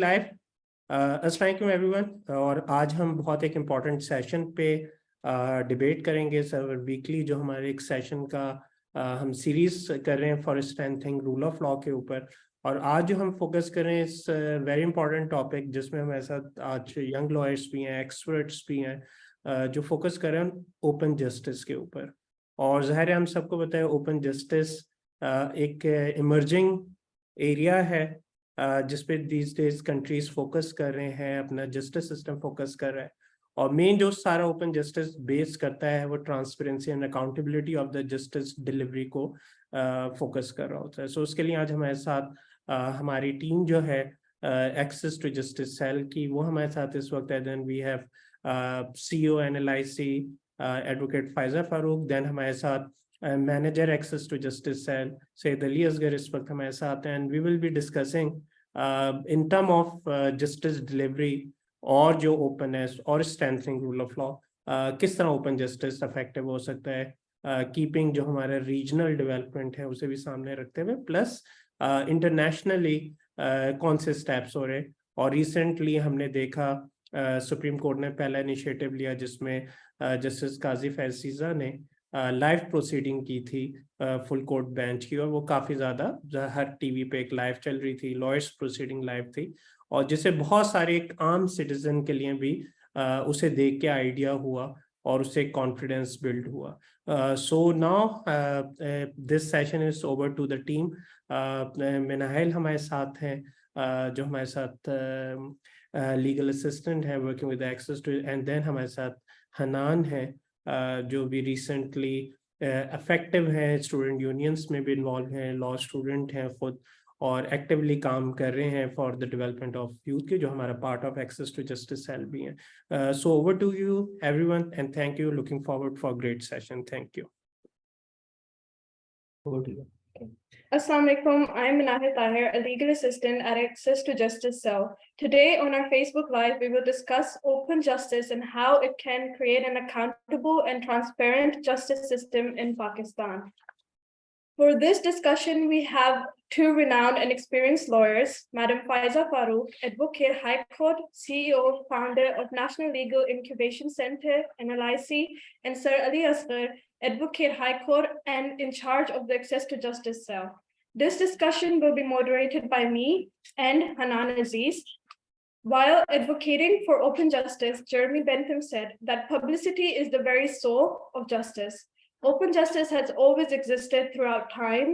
Live अस्सलाम वालेकुम everyone. और आज हम बहुत एक इम्पॉर्टेंट सेशन पे डिबेट करेंगे सर। वीकली जो हमारे एक सेशन का हम सीरीज कर रहे हैं for strengthening rule of law के ऊपर। और आज जो हम फोकस कर रहे हैं इस वेरी इंपॉर्टेंट टॉपिक, जिसमें हमारे साथ आज यंग लॉयर्स भी हैं, एक्सपर्ट्स भी हैं, जो फोकस कर रहे हैं ओपन जस्टिस के ऊपर। और ज़ाहिर है हम सबको पता है ओपन जस्टिस एक इमर्जिंग एरिया है जिसपे दीज डेज कंट्रीज फोकस कर रहे हैं, अपना जस्टिस सिस्टम फोकस कर रहा है। और मेन जो सारा ओपन जस्टिस बेस करता है वो transparency and accountability of the justice delivery को फोकस कर रहा होता है। सो उसके लिए आज हमारे साथ हमारी टीम जो है एक्सेस टू जस्टिस सेल की, वो हमारे साथ इस वक्त है। Then we have CEO NLIC advocate Faiza Farooq. Then हमारे साथ manager access to justice cell Syed Ali Asghar इस वक्त हमारे साथ हैं। And we will be discussing in term of justice delivery और जो ओपननेस और स्ट्रेंथनिंग रूल ऑफ लॉ, किस तरह ओपन जस्टिस इफेक्टिव हो सकता है, कीपिंग जो हमारा रीजनल डेवलपमेंट है उसे भी सामने रखते हुए, प्लस इंटरनेशनली कौन से स्टेप्स हो रहे। और रिसेंटली हमने देखा सुप्रीम कोर्ट ने पहला इनिशिएटिव लिया जिसमें जस्टिस काजी फैज़ ने लाइव प्रोसीडिंग की थी फुल कोर्ट बेंच की, और वो काफ़ी ज़्यादा हर टीवी पे एक लाइव चल रही थी, लॉयर्स प्रोसीडिंग लाइव थी, और जिससे बहुत सारे एक आम सिटीजन के लिए भी उसे देख के आइडिया हुआ और उससे कॉन्फिडेंस बिल्ड हुआ। So now this session is over to the team. Minahil हमारे साथ हैं, जो हमारे साथ लीगल असिस्टेंट है working with access to, and then हमारे साथ हनान है जो भी रिसेंटली इफेक्टिव है, स्टूडेंट यूनियंस में भी इन्वॉल्व हैं, लॉ स्टूडेंट हैं खुद, और एक्टिवली काम कर रहे हैं for the development of youth के, जो हमारा part of access to justice cell भी हैं। So over to you everyone and thank you, looking forward for great session. Thank you. Over to you. Assalamu alaikum. I'm Minahil Tahir, a legal assistant at Access to Justice Cell. Today on our Facebook Live, we will discuss open justice and how it can create an accountable and transparent justice system in Pakistan. For this discussion, we have two renowned and experienced lawyers, Madam Faiza Farooq, Advocate High Court, CEO, founder of National Legal Incubation Center, NLIC, and Sir Ali Asghar, Advocate High Court and in charge of the Access to Justice Cell. This discussion will be moderated by me and Hanan Aziz. While advocating for open justice, Jeremy Bentham said that publicity is the very soul of justice. Open justice has always existed throughout time,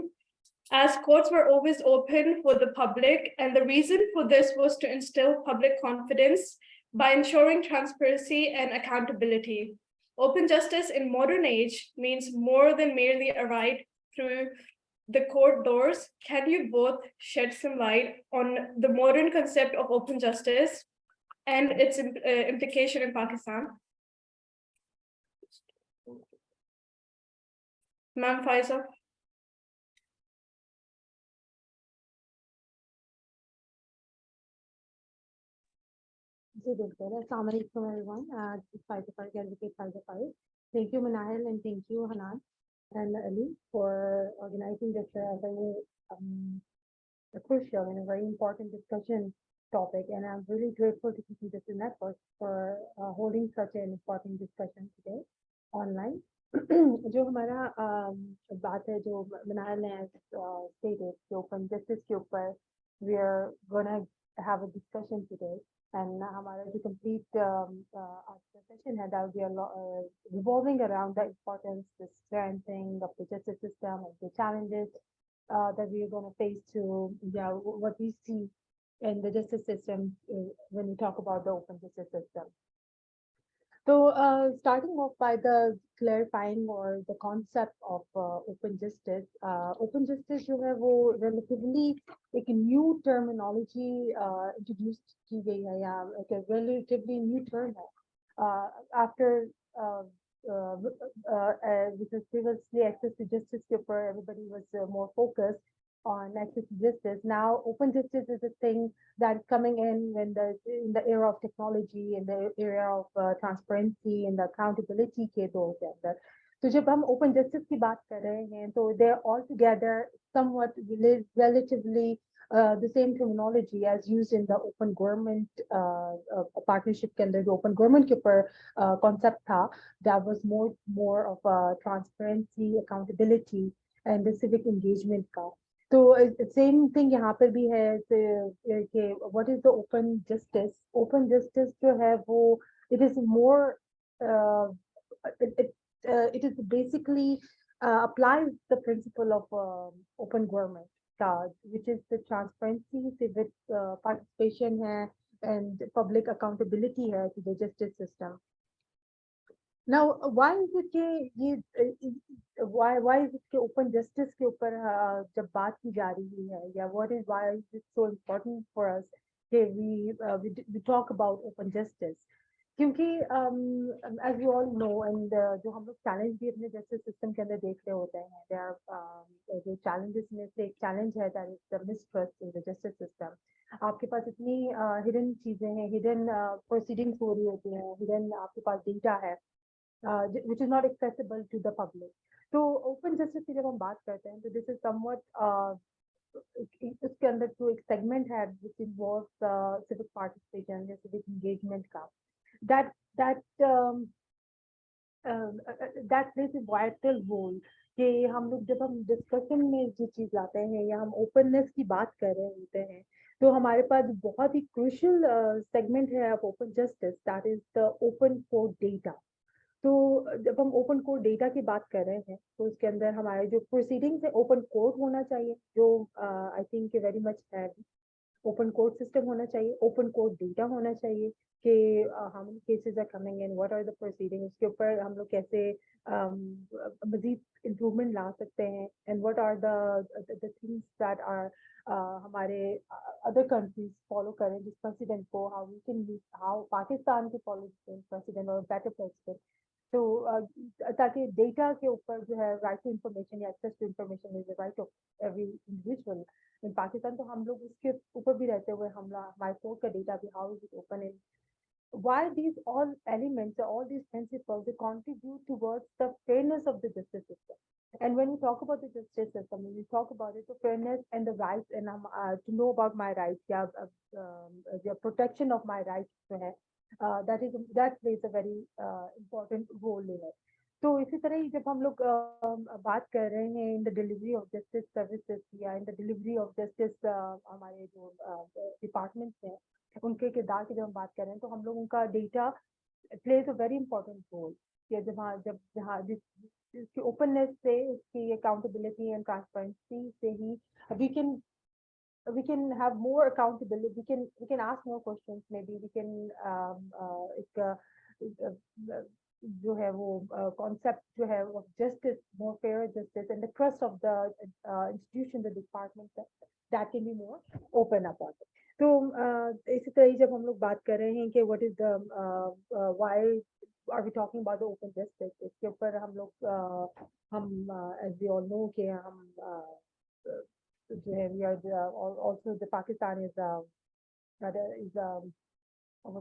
as courts were always open for the public, and the reason for this was to instill public confidence by ensuring transparency and accountability. Open justice in modern age means more than merely a right through the court doors. Can you both shed some light on the modern concept of open justice and its implication in Pakistan? Ma'am Faiza. Assalamu alaikum everyone. This is Faiza Farid, Advocate Faiza Farid. Thank you Minahil and thank you Hanan and Ali for organizing this very crucial and a very important discussion topic, and I'm really grateful to Kiki Justice Network for holding such an important discussion today online. जो हमारा बात है जो मिनाहिल ने stated कि open justice के ऊपर we are gonna have a discussion today, and हमारा जो complete session है that will be revolving around the importance, the strengthening of the justice system and the challenges that we are going to face to what we see in the justice system when we talk about the open justice system. So starting off by the clarifying or the concept of open justice जो है वो relatively एक new terminology introduced की गई है, या एक relatively new term है after because previously access to justice के ऊपर everybody was more focused on access to justice. Now open justice is a thing that's coming in when in the era of technology, in the era of transparency and the accountability के दौर के अंदर. तो जब हम open justice की बात कर रहे हैं तो they're all together somewhat relatively the same terminology as used in the open government partnership के अंदर जो open government के ऊपर concept था, that was more of a transparency, accountability and the civic engagement का. तो same thing यहाँ पर भी है कि what is the open justice? Open justice जो है वो it is more it is basically applies the principle of open government, which is the transparency, civic participation hai, and public accountability hai to the justice system. Now, why is it why is it open justice के ऊपर जब बात की जा रही है, या why is it so important for us that we talk about open justice? क्योंकि as you all know, and जो हम लोग चैलेंज भी अपने जस्टिस सिस्टम के अंदर देख रहे होते हैं, there are जो challenges में से एक चैलेंज है that is the mistrust in the justice system. आपके पास इतनी हिडन चीजें हैं, हिडन प्रोसीडिंग्स हो रही होती हैं, हिडन आपके पास डेटा है which is not accessible to the public. तो ओपन जस्टिस की जब हम बात करते हैं तो this is somewhat इसके अंदर जो एक सेगमेंट है which involves civic participation या civic engagement का, that plays a vital role कि हम लोग जब हम डिस्कशन में जो चीज लाते हैं या हम ओपननेस की बात कर रहे होते हैं, तो हमारे पास बहुत ही क्रूशियल सेगमेंट है of open justice, that is the open court data. तो जब हम ओपन कोर्ट डेटा की बात कर रहे हैं तो उसके अंदर हमारे जो प्रोसीडिंग्स है ओपन कोर्ट होना चाहिए, जो आई थिंक वेरी मच है. ओपन कोर्ट सिस्टम होना चाहिए, ओपन कोर्ट डेटा होना चाहिए कि how many cases are coming in, what are the proceedings, उसके ऊपर हम लोग कैसे मजीद इम्प्रूवमेंट ला सकते हैं, and what are the things that are हमारे अदर कंट्रीज फॉलो करें जिस प्रेसिडेंट को, how we can use, how Pakistan के फॉलो प्रेसिडेंट और बेटर प्रेसिडेंट. तो ताकि डेटा के ऊपर जो है राइट टू इंफॉर्मेशन या access to information is the right of every individual in Pakistan. तो हम लोग उसके ऊपर भी रहते हुए हमारे कोर्ट का डेटा भी, how is it open, in why these all elements, all these principles, they contribute towards the fairness of the justice system. And when we talk about the justice system, when we talk about it, the fairness and the rights, and to know about my rights, the protection of my rights, that plays a very important role in it. तो इसी तरह ही जब हम लोग बात कर रहे हैं in the delivery of justice services या in the delivery of justice, हमारे जो डिपार्टमेंट्स हैं उनके किरदार की जब हम बात कर रहे हैं, तो हम लोग उनका data plays a very important role. जहाँ जिसकी ओपननेस से, उसकी अकाउंटेबिलिटी एंड ट्रांसपेरेंसी से ही we can have more accountability, we can ask more questions, maybe we can जो है वो concept जो है of justice, more fair justice and the trust of the institution, the department, that can be more open up. तो इसी तरह जब हम लोग बात कर रहे हैं कि what is the why are we talking about the open justice, इसके ऊपर हम लोग as we all know कि हम we are also the Pakistan is what do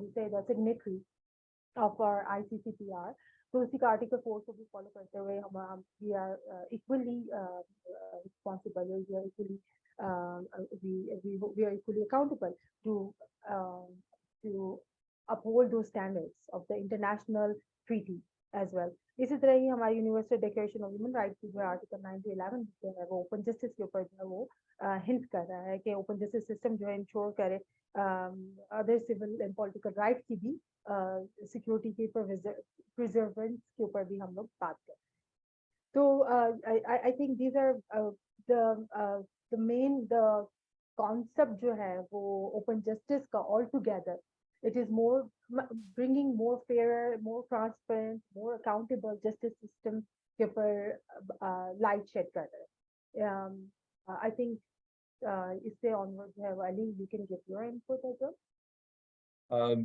you say, the signatory of our ICCPR. तो उसी का आर्टिकल 4 को भी फॉलो करते हुए हम we are equally responsible, we are equally we are equally accountable to uphold those standards of the international treaty as well. इसी तरह ही हमारी universal declaration of human rights की जो आर्टिकल 9 to 11 जो है वो ओपन जस्टिस के ऊपर जो है वो हिंट कर रहा है कि ओपन जस्टिस सिस्टम जो है इंश्योर करे other civil and political rights की भी सिक्योरिटी की प्रिजर्वेंस के ऊपर भी हम लोग बात करें. तो I think these are the main concept जो है वो open justice का all together, it is more bringing more fairer, more transparent, more accountable justice system के ऊपर light shed कर रहे हैं. I think इससे onward जो है Ali, you can give your input as well.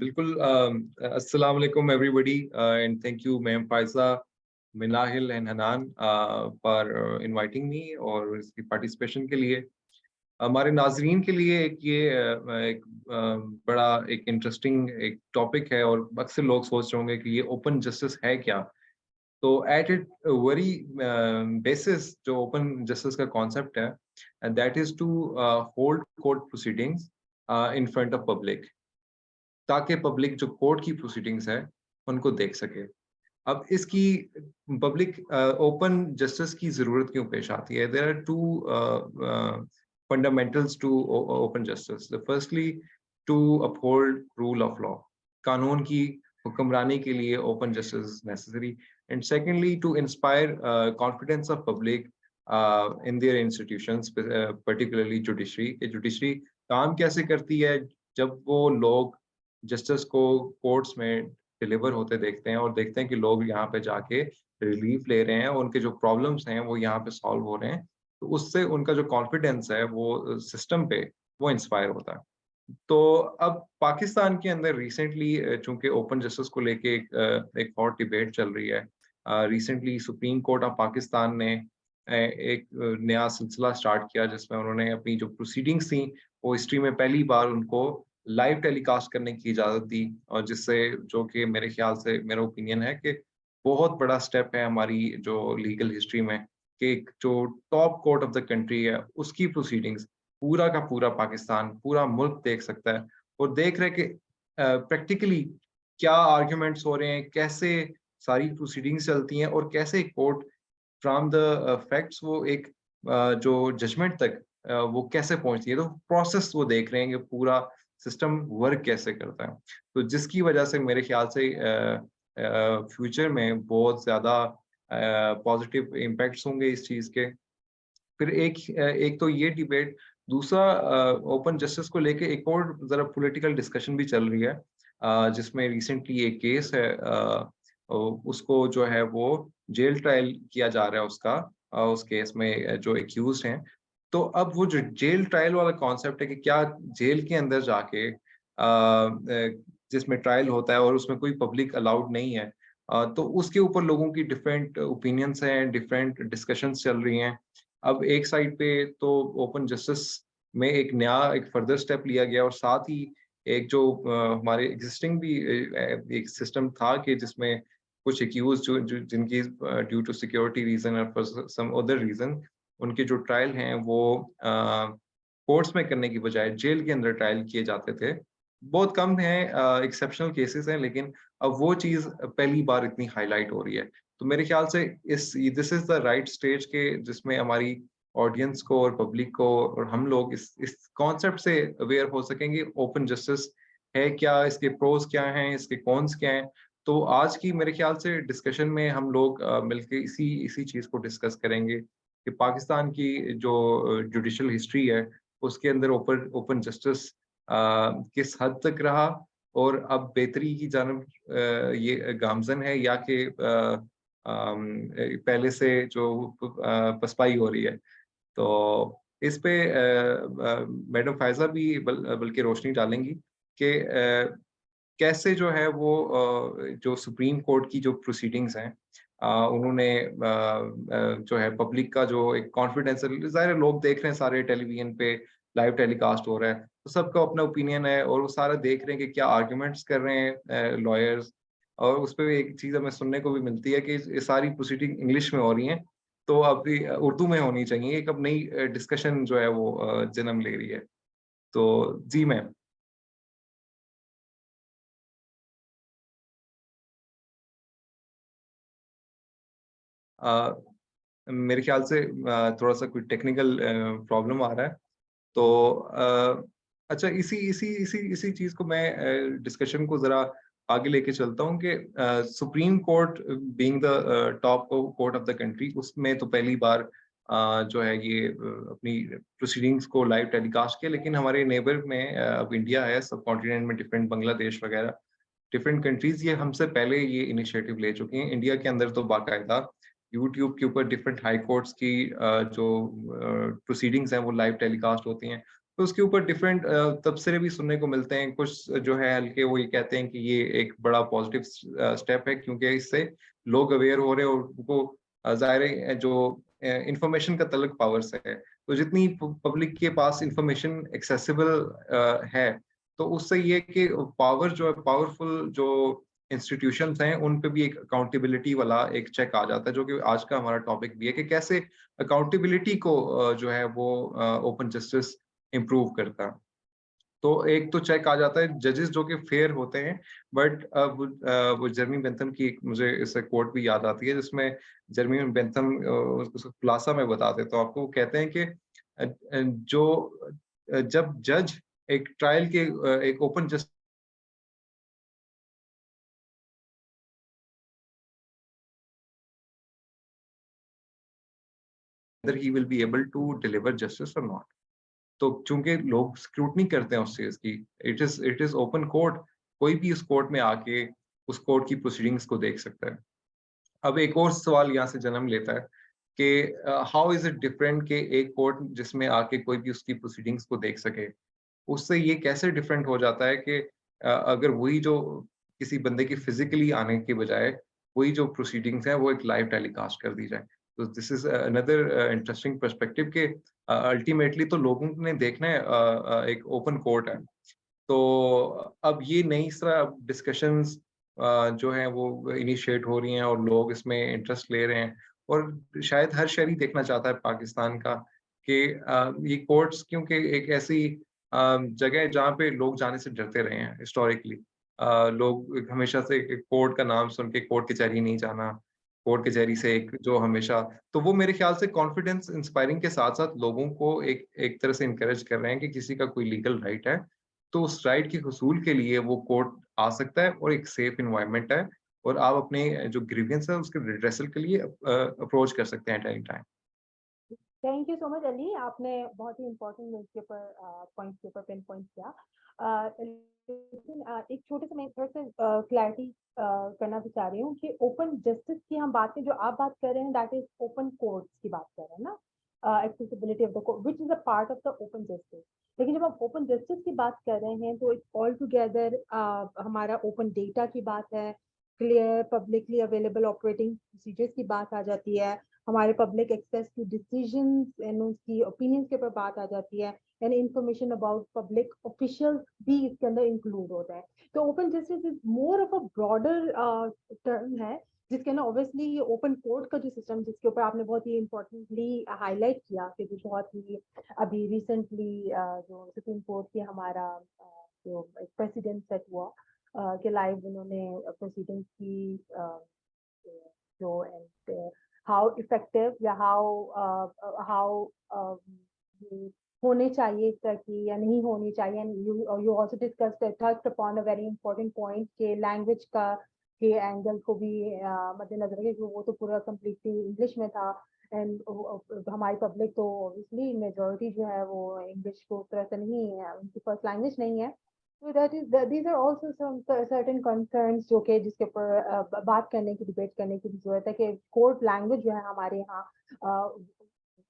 बिल्कुल. अस्सलाम वालेकुम everybody, and thank you ma'am Faiza, Minahil and Hanan पर इनवाइटिंग मी और इसकी पार्टिसिपेशन के लिए. हमारे नाजरीन के लिए एक बड़ा एक इंटरेस्टिंग एक टॉपिक है और अक्सर लोग सोच रहे होंगे कि ये ओपन जस्टिस है क्या. तो एट इट वेरी बेसिस जो ओपन जस्टिस का कॉन्सेप्ट है and that is to hold court proceedings in front of public, ताकि पब्लिक जो कोर्ट की प्रोसीडिंग्स है उनको देख सके। अब इसकी पब्लिक ओपन जस्टिस की जरूरत क्यों पेश आती है? There are two fundamentals to open justice. Firstly, to uphold rule of law, कानून की हुक्मरानी के लिए open justice necessary, and secondly to inspire confidence of public in their institutions, particularly judiciary. Judiciary काम कैसे करती है? जब वो लोग जस्टिस को कोर्ट्स में डिलीवर होते देखते हैं और देखते हैं कि लोग यहाँ पे जाके रिलीफ ले रहे हैं, उनके जो प्रॉब्लम्स हैं वो यहाँ पे सॉल्व हो रहे हैं, तो उससे उनका जो कॉन्फिडेंस है वो सिस्टम पे वो इंस्पायर होता है। तो अब पाकिस्तान के अंदर रिसेंटली चूंकि ओपन जस्टिस को लेके एक और डिबेट चल रही है, recently supreme court of Pakistan ने एक नया सिलसिला स्टार्ट किया जिसमें उन्होंने अपनी जो प्रोसीडिंग्स थी वो हिस्ट्री में पहली बार उनको लाइव टेलीकास्ट करने की इजाजत दी, और जिससे जो कि मेरे ख्याल से मेरा ओपिनियन है कि बहुत बड़ा स्टेप है हमारी जो लीगल हिस्ट्री में, कि एक जो top court of the country है उसकी प्रोसीडिंग्स पूरा का पूरा पाकिस्तान, पूरा मुल्क देख सकता है और देख रहे कि प्रैक्टिकली क्या आर्ग्यूमेंट्स हो रहे हैं, कैसे सारी प्रोसीडिंग्स चलती हैं और कैसे कोर्ट फ्रॉम द फैक्ट्स वो एक जो जजमेंट तक वो कैसे पहुंचती है। तो प्रोसेस वो देख रहे हैं कि पूरा सिस्टम वर्क कैसे करता है, तो जिसकी वजह से मेरे ख्याल से फ्यूचर में बहुत ज़्यादा पॉजिटिव इम्पैक्ट्स होंगे इस चीज़ के। फिर एक तो ये डिबेट, दूसरा ओपन जस्टिस को लेके एक और ज़रा पॉलिटिकल डिस्कशन भी चल रही है, जिसमें रिसेंटली एक केस है, उसको जो है वो जेल ट्रायल किया जा रहा है उसका, उस केस में जो एक्यूज्ड हैं। तो अब वो जो जेल ट्रायल वाला कॉन्सेप्ट है कि क्या जेल के अंदर जाके जिसमें ट्रायल होता है और उसमें कोई पब्लिक अलाउड नहीं है, तो उसके ऊपर लोगों की डिफरेंट ओपिनियंस हैं, डिफरेंट डिस्कशंस चल रही हैं। अब एक साइड पे तो ओपन जस्टिस में एक नया एक फर्दर स्टेप लिया गया और साथ ही एक जो हमारे एग्जिस्टिंग भी एक सिस्टम था कि जिसमें कुछ एक्यूज जो जिनकी ड्यू टू सिक्योरिटी रीजन और फॉर सम अदर रीजन उनके जो ट्रायल हैं वो कोर्ट्स में करने की बजाय जेल के अंदर ट्रायल किए जाते थे। बहुत कम है, एक्सेप्शनल केसेस हैं, लेकिन अब वो चीज़ पहली बार इतनी हाईलाइट हो रही है। तो मेरे ख्याल से this is the right stage के जिसमें हमारी ऑडियंस को और पब्लिक को और हम लोग इस कॉन्सेप्ट से अवेयर हो सकेंगे। ओपन जस्टिस है क्या, इसके प्रोज क्या हैं, इसके कॉन्स क्या हैं। तो आज की मेरे ख्याल से डिस्कशन में हम लोग मिलके इसी चीज़ को डिस्कस करेंगे कि पाकिस्तान की जो जुडिशल हिस्ट्री है उसके अंदर ओपन जस्टिस किस हद तक रहा और अब बेहतरी की जानब ये गामजन है या कि पहले से जो पसपाई हो रही है। तो इस पे मैडम फायजा भी बल्कि रोशनी डालेंगी कि कैसे जो है वो जो सुप्रीम कोर्ट की जो प्रोसीडिंग्स हैं उन्होंने जो है पब्लिक का जो एक कॉन्फिडेंस, ज़ाहिर है लोग देख रहे हैं, सारे टेलीविजन पे लाइव टेलीकास्ट हो रहा है, तो सबका अपना ओपिनियन है और वो सारा देख रहे हैं कि क्या आर्ग्यूमेंट्स कर रहे हैं लॉयर्स। और उस पर एक चीज़ हमें सुनने को भी मिलती है कि ये सारी प्रोसीडिंग इंग्लिश में हो रही हैं, तो अभी उर्दू में होनी चाहिए। एक अब नई डिस्कशन जो है वो जन्म ले रही है। तो जी मैम। मेरे ख्याल से थोड़ा सा कोई टेक्निकल प्रॉब्लम आ रहा है, तो अच्छा इसी चीज़ को मैं डिस्कशन को ज़रा आगे लेके चलता हूँ कि supreme court being the top court of the country, उसमें तो पहली बार जो है ये अपनी प्रोसीडिंग्स को लाइव टेलीकास्ट किया, लेकिन हमारे नेबर में अब इंडिया है, सब कॉन्टिनेंट में डिफरेंट बांग्लादेश वगैरह डिफरेंट कंट्रीज ये हमसे पहले ये इनिशिएटिव ले चुकी हैं। इंडिया के अंदर तो बाकायदा यूट्यूब के ऊपर डिफरेंट हाई कोर्ट्स की जो प्रोसीडिंग्स हैं वो लाइव टेलीकास्ट होती हैं, तो उसके ऊपर डिफरेंट तबसरे भी सुनने को मिलते हैं। कुछ जो है हल्के वो ये कहते हैं कि ये एक बड़ा पॉजिटिव स्टेप है क्योंकि इससे लोग अवेयर हो रहे हैं और उनको ज़ाहिर है जो इंफॉर्मेशन का तलक पावर से है, तो जितनी पब्लिक के पास इंफॉर्मेशन एक्सेसिबल है तो उससे ये कि पावर जो है पावरफुल जो इंस्टीट्यूशंस हैं उन पे भी एक अकाउंटेबिलिटी वाला एक चेक आ जाता है, जो कि आज का हमारा टॉपिक भी है कि कैसे अकाउंटेबिलिटी को जो है वो ओपन जस्टिस इम्प्रूव करता है। तो एक तो चेक आ जाता है, जजेस जो कि फेयर होते हैं, बट वो जर्मी बेंथम की मुझे इससे कोट भी याद आती है, जिसमें जर्मी बेंथम उसका खुलासा मैं बता देता हूँ आपको। वो कहते हैं कि जब जज एक ट्रायल के एक open justice he will be able to deliver justice or not। तो चूंकि लोग स्क्रूटनी करते हैं उस चीज की, इट इज ओपन कोर्ट, कोई भी उस कोर्ट में आके उस कोर्ट की प्रोसीडिंग्स को देख सकता है। अब एक और सवाल यहाँ से जन्म लेता है कि हाउ इज इट डिफरेंट कि एक कोर्ट जिसमें आके कोई भी उसकी प्रोसीडिंग्स को देख सके, उससे ये कैसे डिफरेंट हो जाता है कि अगर वही जो किसी बंदे की फिजिकली आने के बजाय वही जो प्रोसीडिंग्स हैं वो एक लाइव टेलीकास्ट कर दी जाए। तो this is another interesting perspective के अल्टीमेटली तो लोगों ने देखना है, एक ओपन कोर्ट है। तो अब ये नई तरह डिस्कशंस जो हैं वो इनिशिएट हो रही हैं और लोग इसमें इंटरेस्ट ले रहे हैं, और शायद हर शहरी देखना चाहता है पाकिस्तान का कि ये कोर्ट्स, क्योंकि एक ऐसी जगह है जहाँ पे लोग जाने से डरते रहे हैं हिस्टोरिकली। लोग हमेशा से कोर्ट का नाम सुन के कोर्ट कचहरी नहीं जाना, कोर्ट कचहरी से एक जो हमेशा, तो वो मेरे ख्याल से कॉन्फिडेंस इंस्पायरिंग के साथ साथ लोगों को एक एक तरह से इनकरेज कर रहे हैं कि किसी का कोई लीगल राइट है तो उस राइट के हुसूल के लिए वो कोर्ट आ सकता है, और एक सेफ इन्वायरमेंट है, और आप अपने जो ग्रीवियंस है उसके रिड्रेसल के लिए अप्रोच कर सकते हैं at any time. Thank you so much Ali, आपने बहुत ही इम्पोर्टेंट इसके ऊपर पॉइंट्स के ऊपर पिन पॉइंट किया। लेकिन एक छोटे से मैं थोड़ा सा क्लैरिटी करना चाह रही हूँ कि ओपन जस्टिस की हम बात करें, जो आप बात कर रहे हैं दैट इज ओपन कोर्ट्स की बात कर रहे हैं ना, accessibility of the court which is a part of the open justice. लेकिन जब हम ओपन जस्टिस की बात कर रहे हैं तो इट्स ऑल टुगेदर हमारा ओपन डेटा की बात है, clear publicly available operating procedures की बात आ जाती है, हमारे public access to decisions and उसकी ओपिनियंस के ऊपर बात आ जाती है, and information about public officials भी इसके अंदर इंक्लूड होता है। तो open justice is more of a broader term है, जिसके ना ऑब्वियसली ये ओपन कोर्ट का जो सिस्टम जिसके ऊपर आपने बहुत ही इम्पोर्टेंटली हाईलाइट किया कि जो बहुत ही अभी रिसेंटली जो सुप्रीम कोर्ट के हमारा जो प्रेसिडेंट सेट हुआ कि लाइव उन्होंने प्रोसीडिंग्स की जो एंड हाउ इफेक्टिव या हाउ होने चाहिए इस तरह की या नहीं होनी चाहिए। And you also discussed touched upon a very important point के लैंग्वेज का के एंगल को भी मद्देनजर रखें, क्योंकि वो तो पूरा कम्प्लीटली इंग्लिश में था, एंड हमारी पब्लिक तो ऑब्वियसली मेजोरिटी जो है वो इंग्लिश को उस तरह से नहीं है, उनकी फर्स्ट लैंग्वेज नहीं है। So that is these are also some certain concerns जो कि जिसके ऊपर बात करने की डिबेट करने की जरूरत है कि कोर्ट लैंग्वेज जो है हमारे यहाँ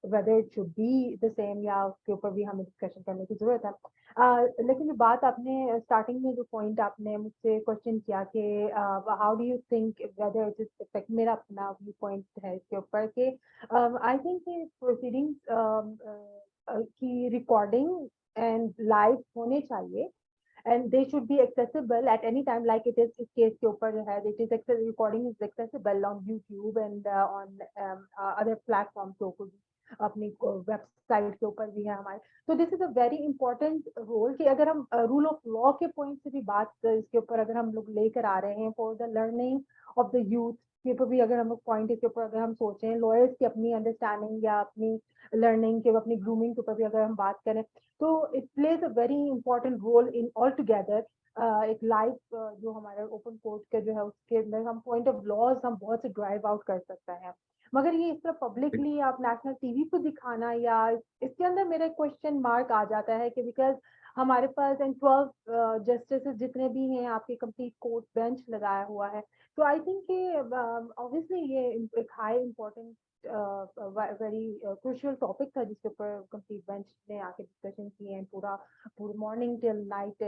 whether it should be the same या उसके ऊपर भी हमें डिस्कशन करने की जरूरत है। लेकिन जो बात आपने स्टार्टिंग में जो पॉइंट आपने मुझसे क्वेश्चन किया कि how do you think whether it is effect, मेरा अपना व्यू पॉइंट है इसके ऊपर कि आई थिंक प्रोसीडिंग्स की रिकॉर्डिंग एंड लाइव होने चाहिए, and they should be accessible at any time like it is इस case के ऊपर जो है it is recording is accessible on YouTube and on other platforms तो कुछ अपनी वेबसाइट के ऊपर भी है हमारे। तो this is a very important role कि अगर हम रूल ऑफ लॉ के पॉइंट से भी बात इसके ऊपर अगर हम लोग लेकर आ रहे हैं for the learning of the youth के ऊपर भी अगर हम लोग पॉइंट इसके ऊपर अगर हम सोचें लॉयर्स की अपनी अंडरस्टैंडिंग या अपनी लर्निंग के अपनी ग्रूमिंग के ऊपर भी अगर हम बात करें तो it plays a very important role in all together. एक लाइव जो हमारे ओपन कोर्ट के जो है उसके अंदर हम पॉइंट ऑफ लॉज हम बहुत से ड्राइव आउट कर सकते हैं, मगर ये इस तरह पब्लिकली आप नेशनल टीवी पे दिखाना या इसके अंदर मेरा क्वेश्चन मार्क आ जाता है कि बिकॉज हमारे पास एंड 12 जस्टिस जितने भी हैं आपके कंप्लीट कोर्ट बेंच लगाया हुआ है। तो आई थिंक ऑब्वियसली ये एक high important very crucial topic था जिसके ऊपर कंप्लीट बेंच ने आके डिस्कशन किए हैं, पूरा मॉर्निंग टिल नाइट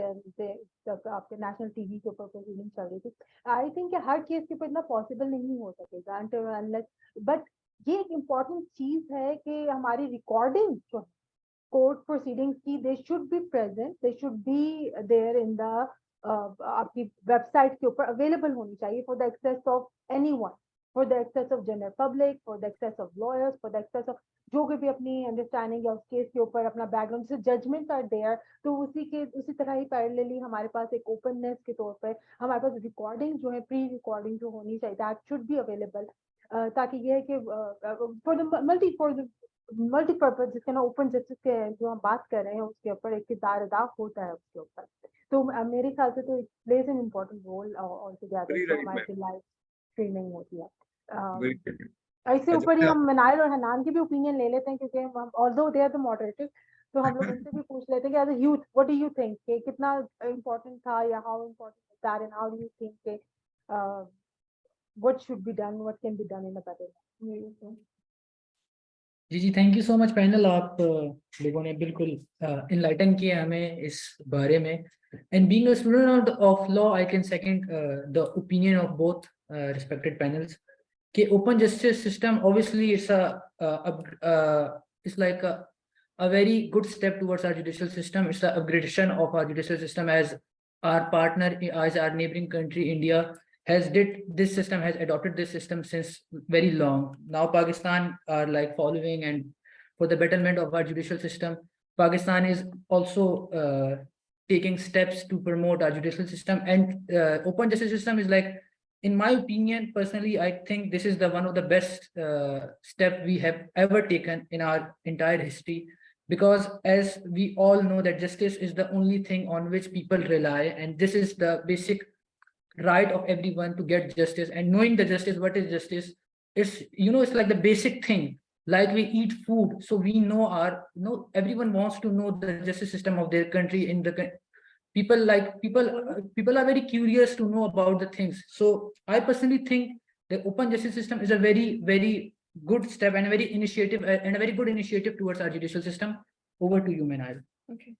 तक आपके नेशनल टीवी के ऊपर प्रोसीडिंग चल रही थी। आई थिंक हर केस के ऊपर इतना पॉसिबल नहीं हो सकेगा अनलेस, बट ये एक इम्पॉर्टेंट चीज है कि हमारी रिकॉर्डिंग जो कोर्ट प्रोसीडिंग्स की they should be present, they should be there in the आपकी वेबसाइट के ऊपर अवेलेबल होनी चाहिए for the access of anyone, for the access of general public, for the access of lawyers, for the access of जो भी अपनी understanding या उस केस के ऊपर अपना बैकग्राउंड से जजमेंट्स आर देयर। तो उसी तरह ही पैरेलली हमारे पास एक ओपननेस के तौर पर हमारे पास रिकॉर्डिंग जो है, प्री रिकॉर्डिंग जो होनी चाहिए, दैट शुड बी अवेलेबल, ताकि ये है कि फॉर द मल्टीपर्पज जिसके ना ओपन जस्टिस के जो हम बात कर रहे हैं उसके ऊपर एक किरदार अदा होता है उसके ऊपर। तो मेरे ख्याल से तो it plays an important role all together Very जो right, हमारी लाइव स्ट्रीमिंग होती है। very right. इससे ऊपर ही अच्छा, हम मनाइल और हनान की भी ओपिनियन ले लेते हैं, क्योंकि हम although they are the moderator, तो हम लोग उनसे भी पूछ लेते हैं कि as a youth what do you think, कि कितना इम्पोर्टेंट था या how important that, and how do you think के what should be done, what can be done in a better way. जी जी, thank you so much panel. आप लोगों ने बिल्कुल इनलाइटन किया हमें इस बारे में। And being a student of law, I can second the opinion of both respected panels कि open justice system obviously it's like a very good step towards our judicial system. It's the upgradation of our judicial system, as our partner, as our neighboring country India has adopted this system since very long. Now Pakistan are like following, and for the betterment of our judicial system, Pakistan is also taking steps to promote our judicial system. And open justice system is like, in my opinion, personally, I think this is the one of the best step we have ever taken in our entire history. Because as we all know that justice is the only thing on which people rely, and this is the basic right of everyone to get justice. And knowing the justice, what is justice, it's like the basic thing. Like we eat food, so we know everyone wants to know the justice system of their country. People are very curious to know about the things. So I personally think the open justice system is a very, very good step and a very good initiative towards our judicial system. Over to you, Manal. Okay.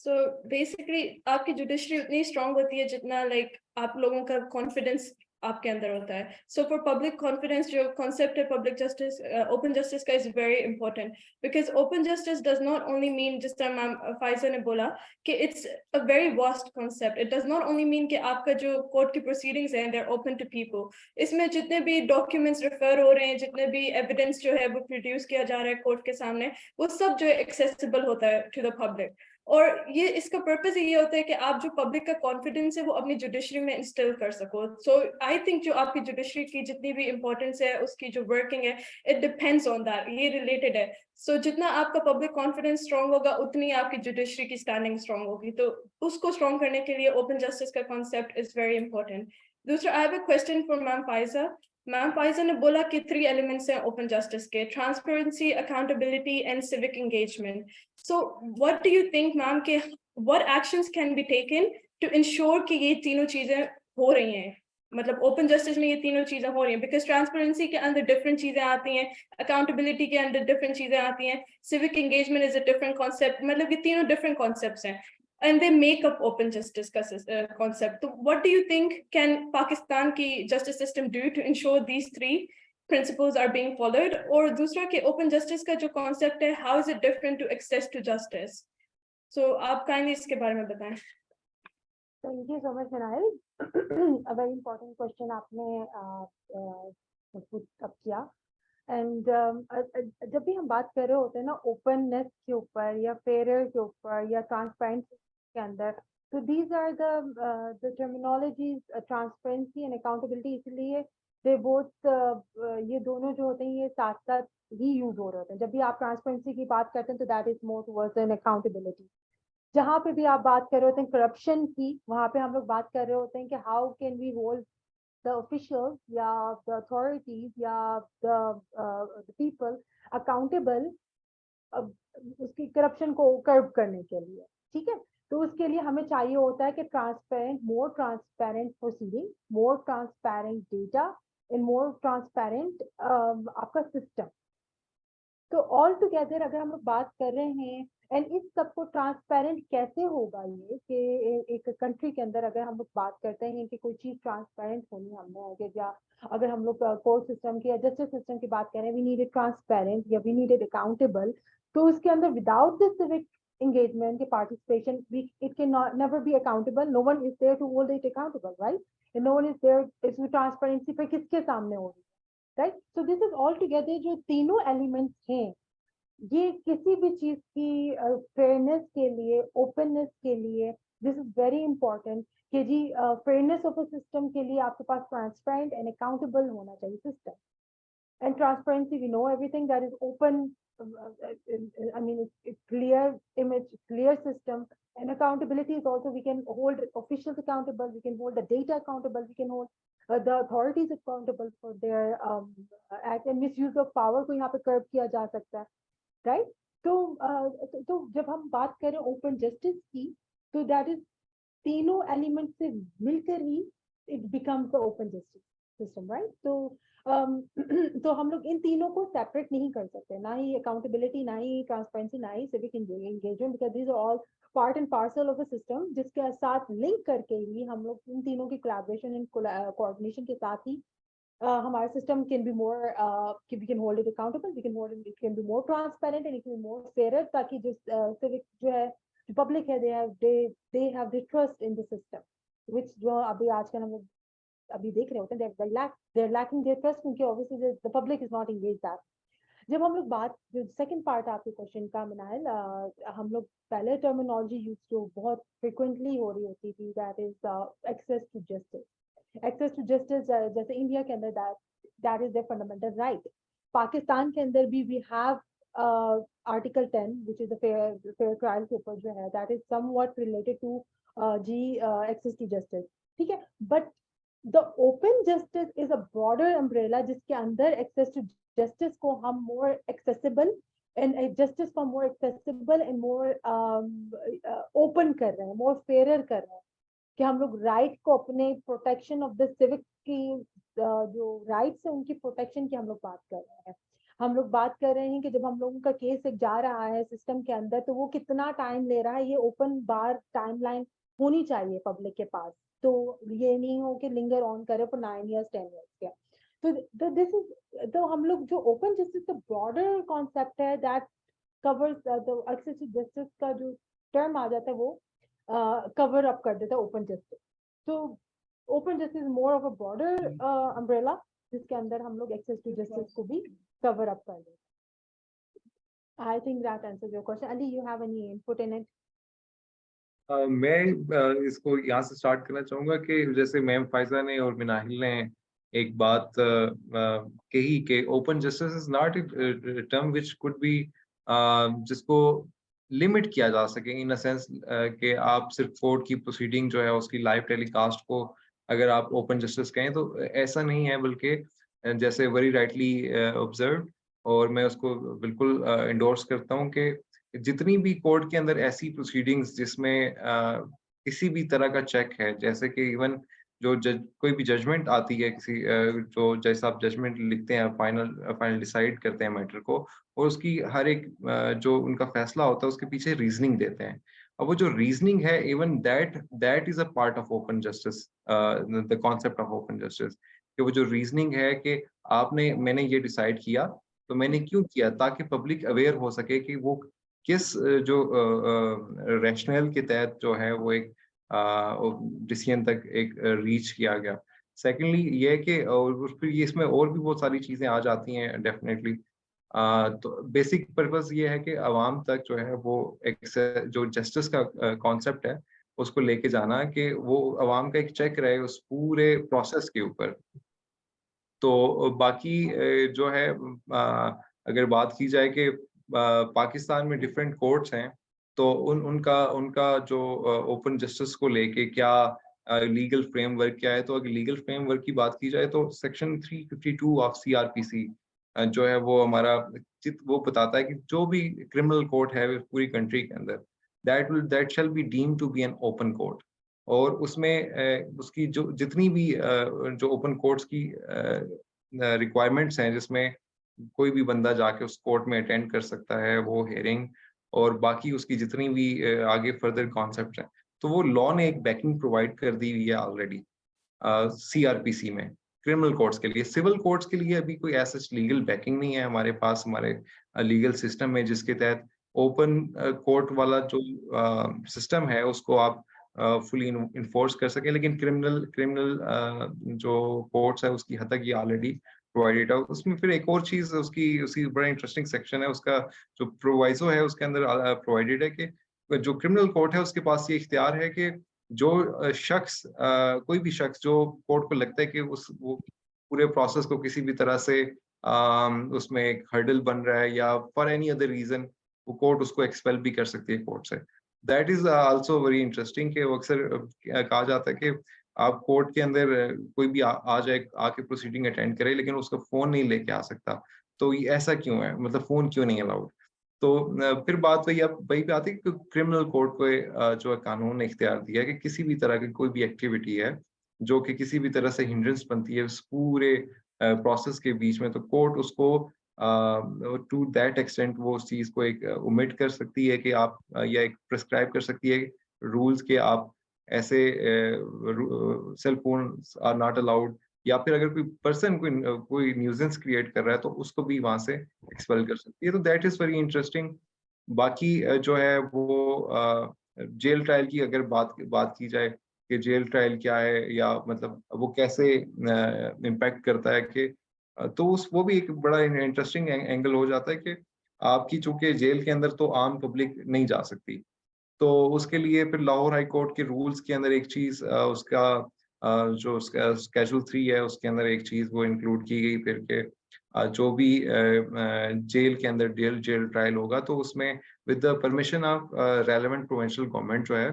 So basically आपकी judiciary उतनी strong होती है जितना like आप लोगों का confidence आपके अंदर होता है. सो फॉर पब्लिक कॉन्फिडेंस जो कॉन्सेप्ट है पब्लिक जस्टिस ओपन जस्टिस का is very important, because open justice does not only mean, जिस तरह मैम फाइजा ने बोला कि it's a very vast concept. It does not only mean कि आपका जो कोर्ट की प्रोसीडिंग्स हैं they are open to people. इसमें जितने भी डॉक्यूमेंट्स रेफर हो रहे हैं, जितने भी एविडेंस जो है वो प्रोड्यूस किया जा रहा है कोर्ट के सामने, वो सब जो है एक्सेसिबल होता है टू द पब्लिक. और ये इसका पर्पस ये होता है कि आप जो पब्लिक का कॉन्फिडेंस है वो अपनी जुडिशरी में इंस्टिल कर सको. सो आई थिंक जो आपकी जुडिशरी की जितनी भी इंपॉर्टेंस है, उसकी जो वर्किंग है, इट डिपेंड्स ऑन दैट, ये रिलेटेड है. सो जितना आपका पब्लिक कॉन्फिडेंस स्ट्रांग होगा उतनी आपकी जुडिशरी की स्टैंडिंग स्ट्रांग होगी. तो उसको स्ट्रांग करने के लिए ओपन जस्टिस का कॉन्सेप्ट इज वेरी इंपॉर्टेंट. दूसरा, I have a question for ma'am Pfizer. Ma'am Faiza ने बोला कि 3 एलिमेंट्स हैं ओपन जस्टिस के: transparency, accountability and civic engagement. So what do you think, ma'am, कि what actions can be taken to ensure कि ये तीनों चीजें हो रही हैं, मतलब ओपन जस्टिस में ये तीनों चीजें हो रही हैं? बिकॉज ट्रांसपेरेंसी के अंदर डिफरेंट चीजें आती हैं, अकाउंटेबिलिटी के अंदर डिफरेंट चीजें आती हैं, civic engagement is a different concept. मतलब ये तीनों डिफरेंट कॉन्सेप्ट्स हैं and they make up open justice का concept. So what do you think can Pakistan की justice system do to ensure these 3 principles are being followed? और दूसरा कि open justice का जो concept है, how is it different to access to justice? So आप kindly इसके बारे में बताएं. Thank you so much, Manal. A very important question आपने put up किया. एंड जब भी हम बात कर रहे होते हैं ना ओपननेस के ऊपर या फेयर के ऊपर या ट्रांसपेरेंसी के अंदर, तो these are the terminologies, transparency and accountability. इसलिए दे बोथ ये दोनों जो होते हैं ये साथ साथ ही यूज हो रहे होते हैं. जब भी आप ट्रांसपेरेंसी की बात करते हैं तो that is more towards an accountability. जहाँ पे भी आप बात कर रहे होते हैं करप्शन की, वहाँ पे हम लोग बात कर रहे होते हैं कि how can we hold the officials, the authorities, the people accountable उसकी करप्शन को कर्ब करने के लिए. ठीक है, तो उसके लिए हमें चाहिए होता है कि more transparent proceeding, more transparent data and more transparent आपका सिस्टम. तो ऑल टुगेदर अगर हम लोग बात कर रहे हैं एंड इस सबको ट्रांसपेरेंट कैसे होगा, ये कि एक कंट्री के अंदर अगर हम लोग बात करते हैं कि कोई चीज ट्रांसपेरेंट होनी हमने, या अगर हम लोग कोर्ट सिस्टम की या जस्टिस सिस्टम की बात करें, वी नीड इट ट्रांसपेरेंट या वी नीड इट अकाउंटेबल. तो उसके अंदर विदाउट द सिविक engagement, के participation, it cannot never be accountable. No one is there to hold it accountable, right? And no one is there. इसमें transparency पे किसके सामने होगी, right? So this is all together जो तीनों elements हैं, ये किसी भी चीज की फेयरनेस के लिए, ओपननेस के लिए, दिस इज वेरी इंपॉर्टेंट कि जी फेयरनेस ऑफ अ सिस्टम के लिए आपके पास ट्रांसपेरेंट एंड अकाउंटेबल होना चाहिए system. And transparency, we know everything that is open. I mean, it's clear image, clear system. And accountability is also, we can hold officials accountable, we can hold the data accountable, we can hold the authorities accountable for their act, and misuse of power को यहाँ पे curb किया जा सकता है, right? तो जब हम बात करें open justice की, तो that is तीनों elements से मिलकर ही it becomes the open justice system, right? तो हम लोग इन तीनों को सेपरेट नहीं कर सकते, ना ही अकाउंटेबिलिटी, ना ही ट्रांसपेरेंसी, ना ही civic engagement, because these are all part and parcel of a system, जिसके साथ लिंक करके ही हम लोग इन तीनों की कोलैबोरेशन एंड कोऑर्डिनेशन के साथ ही हमारा system can be more, we can hold it accountable, we can hold it, it can be more transparent and it can be more fair, ताकि जो सिविक जो है, जो पब्लिक है, they have the trust in the system, which जो अभी आजकल हम लोग अभी देख रहे होते हैं, they're lacking their trust, क्योंकि obviously the public is not engaged that. जब हम लोग बात, जो सेकंड पार्ट आपके क्वेश्चन का मिनाइल, हम लोग पहले टर्मिनोलॉजी यूज जो बहुत फ्रिक्वेंटली हो रही होती थी, that is access to justice. Access to justice जैसे इंडिया के अंदर that is the fundamental right. Pakistan के अंदर भी we have article 10 which is the fair trial के ऊपर जो है, that is somewhat related to access to justice, ठीक है. But the open justice is a broader umbrella जिसके अंदर access to justice को हम more accessible and justice को more accessible and more open कर रहे हैं, more fairer कर रहे हैं, कि हम लोग right को अपने protection of the civic की जो rights है उनकी protection की हम लोग बात कर रहे हैं. हम लोग बात कर रहे हैं कि जब हम लोगों का केस एक जा रहा है सिस्टम के अंदर, तो वो कितना टाइम ले रहा है, ये ओपन बार टाइमलाइन होनी चाहिए पब्लिक के पास, तो ये नहीं हो कि लिंगर ऑन करे फॉर 9 years 10 years क्या. तो दिस इज, तो हम लोग जो ओपन जस्टिस का ब्रॉडर कॉन्सेप्ट है, that covers the access to justice का जो टर्म आ जाता है वो कवर अप कर देता है ओपन जस्टिस. तो open justice more of a broader umbrella, जिसके अंदर हम लोग एक्सेस टू जस्टिस को भी कवर अप कर देते हैं. I think that answers your question. Ali, you have any input in it? मैं इसको यहाँ से स्टार्ट करना चाहूँगा कि जैसे मैम फायजा ने और मिनाहिल ने एक बात कही कि open justice is not a term which could be, जिसको लिमिट किया जा सके इन अ सेंस कि आप सिर्फ कोर्ट की प्रोसीडिंग जो है उसकी लाइव टेलीकास्ट को अगर आप ओपन जस्टिस कहें, तो ऐसा नहीं है, बल्कि जैसे वेरी राइटली ऑब्जर्व, और मैं उसको बिल्कुल इंडोर्स करता हूँ कि जितनी भी कोर्ट के अंदर ऐसी प्रोसीडिंग्स जिसमें किसी भी तरह का चेक है, जैसे कि इवन जो कोई भी जजमेंट आती है, किसी जो जज साहब जजमेंट लिखते हैं, फाइनल डिसाइड करते हैं मैटर को, और उसकी हर एक जो उनका फैसला होता है उसके पीछे रीजनिंग देते हैं. अब वो जो रीजनिंग है, even that is a part of open justice, the concept of open justice, कि वो जो रीजनिंग है कि मैंने ये डिसाइड किया, तो मैंने क्यों किया, ताकि पब्लिक अवेयर हो सके कि वो किस जो रैशनल के तहत जो है वो एक डिसीजन तक एक रीच किया गया. सेकेंडली ये है कि और फिर ये इसमें और भी बहुत सारी चीज़ें आ जाती हैं डेफिनेटली. तो बेसिक पर्पस ये है कि आवाम तक जो है वो एक जो जस्टिस का कॉन्सेप्ट है उसको लेके जाना, कि वो आवाम का एक चेक रहे उस पूरे प्रोसेस के ऊपर. तो बाकी जो है अगर बात की जाए कि पाकिस्तान में डिफरेंट कोर्ट्स हैं, तो उनका जो ओपन जस्टिस को लेके क्या लीगल फ्रेमवर्क क्या है, तो अगर लीगल फ्रेमवर्क की बात की जाए तो सेक्शन 352 ऑफ सीआरपीसी जो है वो हमारा वो बताता है कि जो भी क्रिमिनल कोर्ट है पूरी कंट्री के अंदर, that shall be deemed to be an open court. और उसमें उसकी जो जितनी भी जो ओपन कोर्ट्स की रिक्वायरमेंट्स हैं, जिसमें कोई भी बंदा जाके उस कोर्ट में अटेंड कर सकता है वो हियरिंग, और बाकी उसकी जितनी भी आगे फर्दर कॉन्सेप्ट हैं, तो वो लॉ ने एक बैकिंग प्रोवाइड कर दी हुई है ऑलरेडी सीआरपीसी में क्रिमिनल कोर्ट्स के लिए. सिविल कोर्ट्स के लिए अभी कोई ऐसा लीगल बैकिंग नहीं है हमारे पास, हमारे लीगल सिस्टम में, जिसके तहत ओपन कोर्ट वाला जो सिस्टम है उसको आप फुली इन्फोर्स कर सके, लेकिन क्रिमिनल जो कोर्ट्स है उसकी हद तक ये ऑलरेडी प्रोवाइडेड है। उसमें फिर एक और चीज उसकी बड़ा इंटरेस्टिंग सेक्शन है, उसका जो प्रोवाइजो है उसके अंदर प्रोवाइडेड है कि जो क्रिमिनल कोर्ट है उसके पास ये इख्तियार है कि जो शख्स कोई भी शख्स जो कोर्ट को लगता है कि वो पूरे प्रोसेस को किसी भी तरह से उसमें एक हर्डल बन रहा है या फॉर एनी अदर रीजन, वो कोर्ट उसको एक्सपेल भी कर सकती है कोर्ट से। That is also very interesting कि वो अक्सर कहा जाता है कि आप कोर्ट के अंदर कोई भी आ जाए, आके प्रोसीडिंग अटेंड करे, लेकिन उसका फोन नहीं लेके आ सकता। तो ये ऐसा क्यों है, मतलब फोन क्यों नहीं अलाउड? तो फिर बात वही पे आती है कि क्रिमिनल कोर्ट को जो है कानून ने इख्तियार दिया है कि किसी भी तरह की कोई भी एक्टिविटी है जो कि किसी भी तरह से हिंड्रेंस बनती है उस पूरे प्रोसेस के बीच में, तो कोर्ट उसको टू दैट एक्सटेंट वो उस चीज को एक ओमिट कर सकती है कि आप या एक प्रिस्क्राइब कर सकती है रूल्स के आप ऐसे cell phone are not allowed, या फिर अगर कोई पर्सन कोई न्यूजेंस क्रिएट कर रहा है तो उसको भी वहां से एक्सपेल कर सकती है। तो दैट इज वेरी इंटरेस्टिंग। बाकी जो है वो जेल ट्रायल की अगर बात की जाए कि जेल ट्रायल क्या है या मतलब वो कैसे इम्पैक्ट करता है कि तो वो भी एक बड़ा इंटरेस्टिंग एंगल हो जाता है कि आपकी चूंकि जेल के अंदर तो आम पब्लिक नहीं जा सकती, तो उसके लिए फिर लाहौर हाई कोर्ट के रूल्स के अंदर एक चीज उसका जो स्केड्यूल 3 है उसके अंदर एक चीज वो इंक्लूड की गई फिर के जो भी जेल के अंदर जेल ट्रायल होगा तो उसमें with the permission of relevant provincial government जो है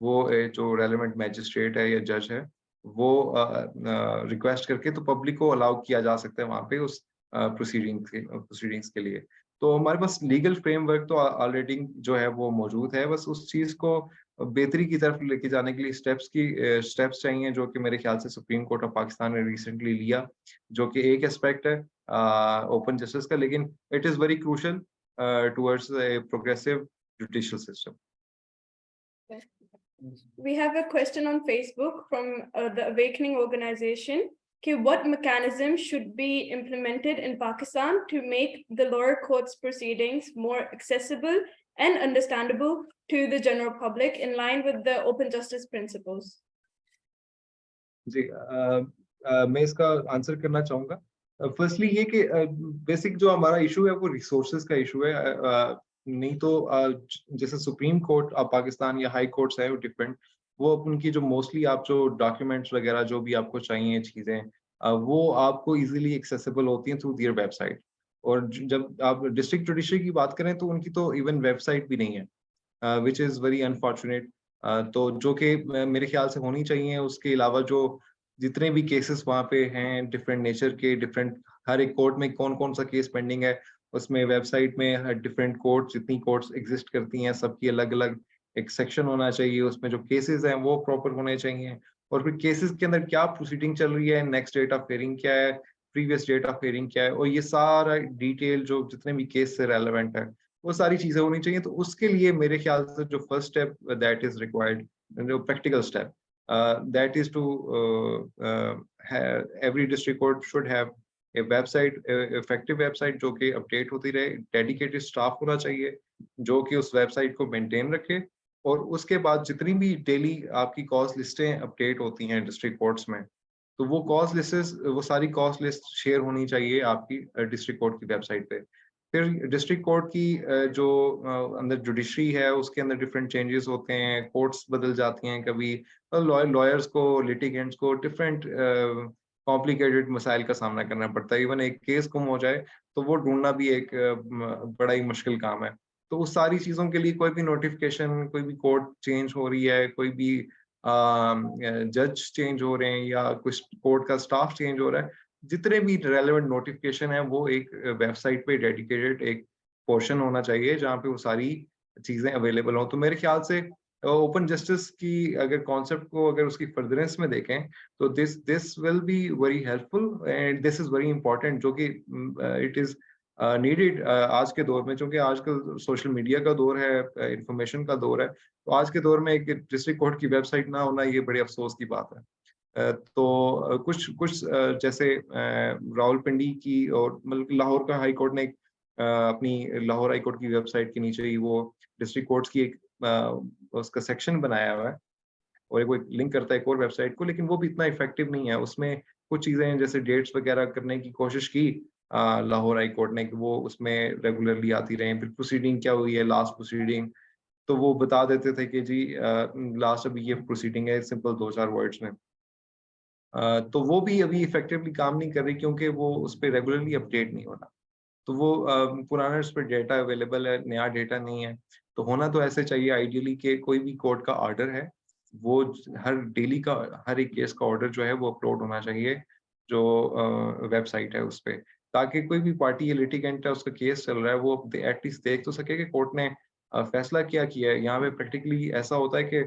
वो जो रेलेवेंट मैजिस्ट्रेट है या जज है वो रिक्वेस्ट करके तो पब्लिक को अलाउ किया जा सकता है वहां पे उस प्रोसीडिंग्स के लिए। तो हमारे पास लीगल फ्रेमवर्क तो ऑलरेडी जो है वो मौजूद है, बस उस चीज को बेहतरी की तरफ लेके जाने के लिए स्टेप्स चाहिए जो कि मेरे ख्याल से सुप्रीम कोर्ट ऑफ पाकिस्तान ने रिसेंटली लिया, जो कि एक एस्पेक्ट है ओपन जस्टिस का, लेकिन it is very crucial towards a progressive judicial system. We have a question on Facebook from the Awakening organization. Okay, what mechanism should be implemented in Pakistan to make the lower courts proceedings more accessible and understandable to the general public in line with the open justice principles? जी मैं इसका answer करना चाहूंगा। Firstly ये कि basic जो हमारा issue है वो रिसोर्सेज का इशू है। नहीं तो जैसे सुप्रीम कोर्ट ऑफ पाकिस्तान या हाई कोर्ट्स है वो डिफरेंट, वो उनकी जो मोस्टली आप जो डॉक्यूमेंट्स वगैरह जो भी आपको चाहिए चीजें वो आपको इजीली एक्सेसिबल होती हैं थ्रू देयर वेबसाइट। और जब आप डिस्ट्रिक्ट जुडिशरी की बात करें तो उनकी तो इवन वेबसाइट भी नहीं है, विच इज़ वेरी अनफॉर्चुनेट। तो जो कि मेरे ख्याल से होनी चाहिए। उसके अलावा जो जितने भी केसेस वहाँ पे हैं डिफरेंट नेचर के, डिफरेंट हर एक कोर्ट में कौन कौन सा केस पेंडिंग है उसमें वेबसाइट में डिफरेंट कोर्ट्स जितनी कोर्ट्स एग्जिस्ट करती हैं सबकी अलग अलग एक सेक्शन होना चाहिए, उसमें जो केसेस हैं वो प्रॉपर होने चाहिए, और फिर केसेस के अंदर क्या प्रोसीडिंग चल रही है, नेक्स्ट डेट ऑफ हियरिंग क्या है, प्रीवियस डेट ऑफ हियरिंग क्या है, और ये सारा डिटेल जो जितने भी केस से रेलेवेंट है वो सारी चीजें होनी चाहिए। तो उसके लिए मेरे ख्याल से जो first step that is required, जो practical step that is to every district court should have a website, effective website जो कि अपडेट होती रहे, डेडिकेटेड स्टाफ होना चाहिए जो कि उस वेबसाइट को मेंटेन रखे, और उसके बाद जितनी भी डेली आपकी कॉज लिस्टें अपडेट होती हैं डिस्ट्रिक्ट कोर्ट्स में, तो वो कॉज लिस्ट वो सारी कॉज लिस्ट शेयर होनी चाहिए आपकी डिस्ट्रिक्ट कोर्ट की वेबसाइट पे। फिर डिस्ट्रिक्ट कोर्ट की जो अंदर जुडिशरी है उसके अंदर डिफरेंट चेंजेस होते हैं, कोर्ट्स बदल जाती हैं, कभी लॉयर्स को, लिटिगेंट्स को डिफरेंट कॉम्प्लिकेटेड मसाइल का सामना करना पड़ता है। इवन एक केस गुम हो जाए तो वो ढूंढना भी एक बड़ा ही मुश्किल काम है। तो उस सारी चीज़ों के लिए कोई भी नोटिफिकेशन, कोई भी कोर्ट चेंज हो रही है, कोई भी जज चेंज हो रहे हैं या कुछ कोर्ट का स्टाफ चेंज हो रहा है, जितने भी रेलेवेंट नोटिफिकेशन है वो एक वेबसाइट पे डेडिकेटेड एक पोर्शन होना चाहिए जहाँ पे वो सारी चीजें अवेलेबल हो। तो मेरे ख्याल से ओपन जस्टिस की अगर कॉन्सेप्ट को अगर उसकी फर्दरेंस में देखें तो this will be very helpful and this is very important, जो कि इट इज नीडेड आज के दौर में, क्योंकि आजकल सोशल मीडिया का दौर है, इंफॉर्मेशन का दौर है। तो आज के दौर में एक डिस्ट्रिक्ट कोर्ट की वेबसाइट ना होना ये बड़े अफसोस की बात है। तो कुछ जैसे रावलपिंडी की और मतलब लाहौर का हाई कोर्ट ने एक अपनी लाहौर हाई कोर्ट की वेबसाइट के नीचे ही वो डिस्ट्रिक्ट कोर्ट्स की एक उसका सेक्शन बनाया हुआ है और वो एक लिंक करता है एक और वेबसाइट को, लेकिन वो भी इतना इफेक्टिव नहीं है। उसमें कुछ चीजें हैं जैसे डेट्स वगैरह करने की कोशिश की लाहौर हाई कोर्ट ने कि वो उसमें रेगुलरली आती रहे, फिर प्रोसीडिंग क्या हुई है लास्ट प्रोसीडिंग, तो वो बता देते थे कि जी लास्ट अभी ये प्रोसीडिंग है, सिंपल 2-4 वर्ड्स में। तो वो भी अभी इफेक्टिवली काम नहीं कर रही क्योंकि वो उस पे रेगुलरली अपडेट नहीं हो रहा। तो वो पुराना उस पे डेटा अवेलेबल है, नया डेटा नहीं है। तो होना तो ऐसे चाहिए आइडियली कि कोई भी कोर्ट का ऑर्डर है, वो हर डेली का हर एक केस का ऑर्डर जो है वो अपलोड होना चाहिए, जो वेबसाइट है उस पे। ताकि कोई भी पार्टी या लिटिगेंट है, उसका केस चल रहा है, वो एटलीस्ट देख तो सके कि कोर्ट ने फैसला क्या किया है। यहाँ पे प्रैक्टिकली ऐसा होता है कि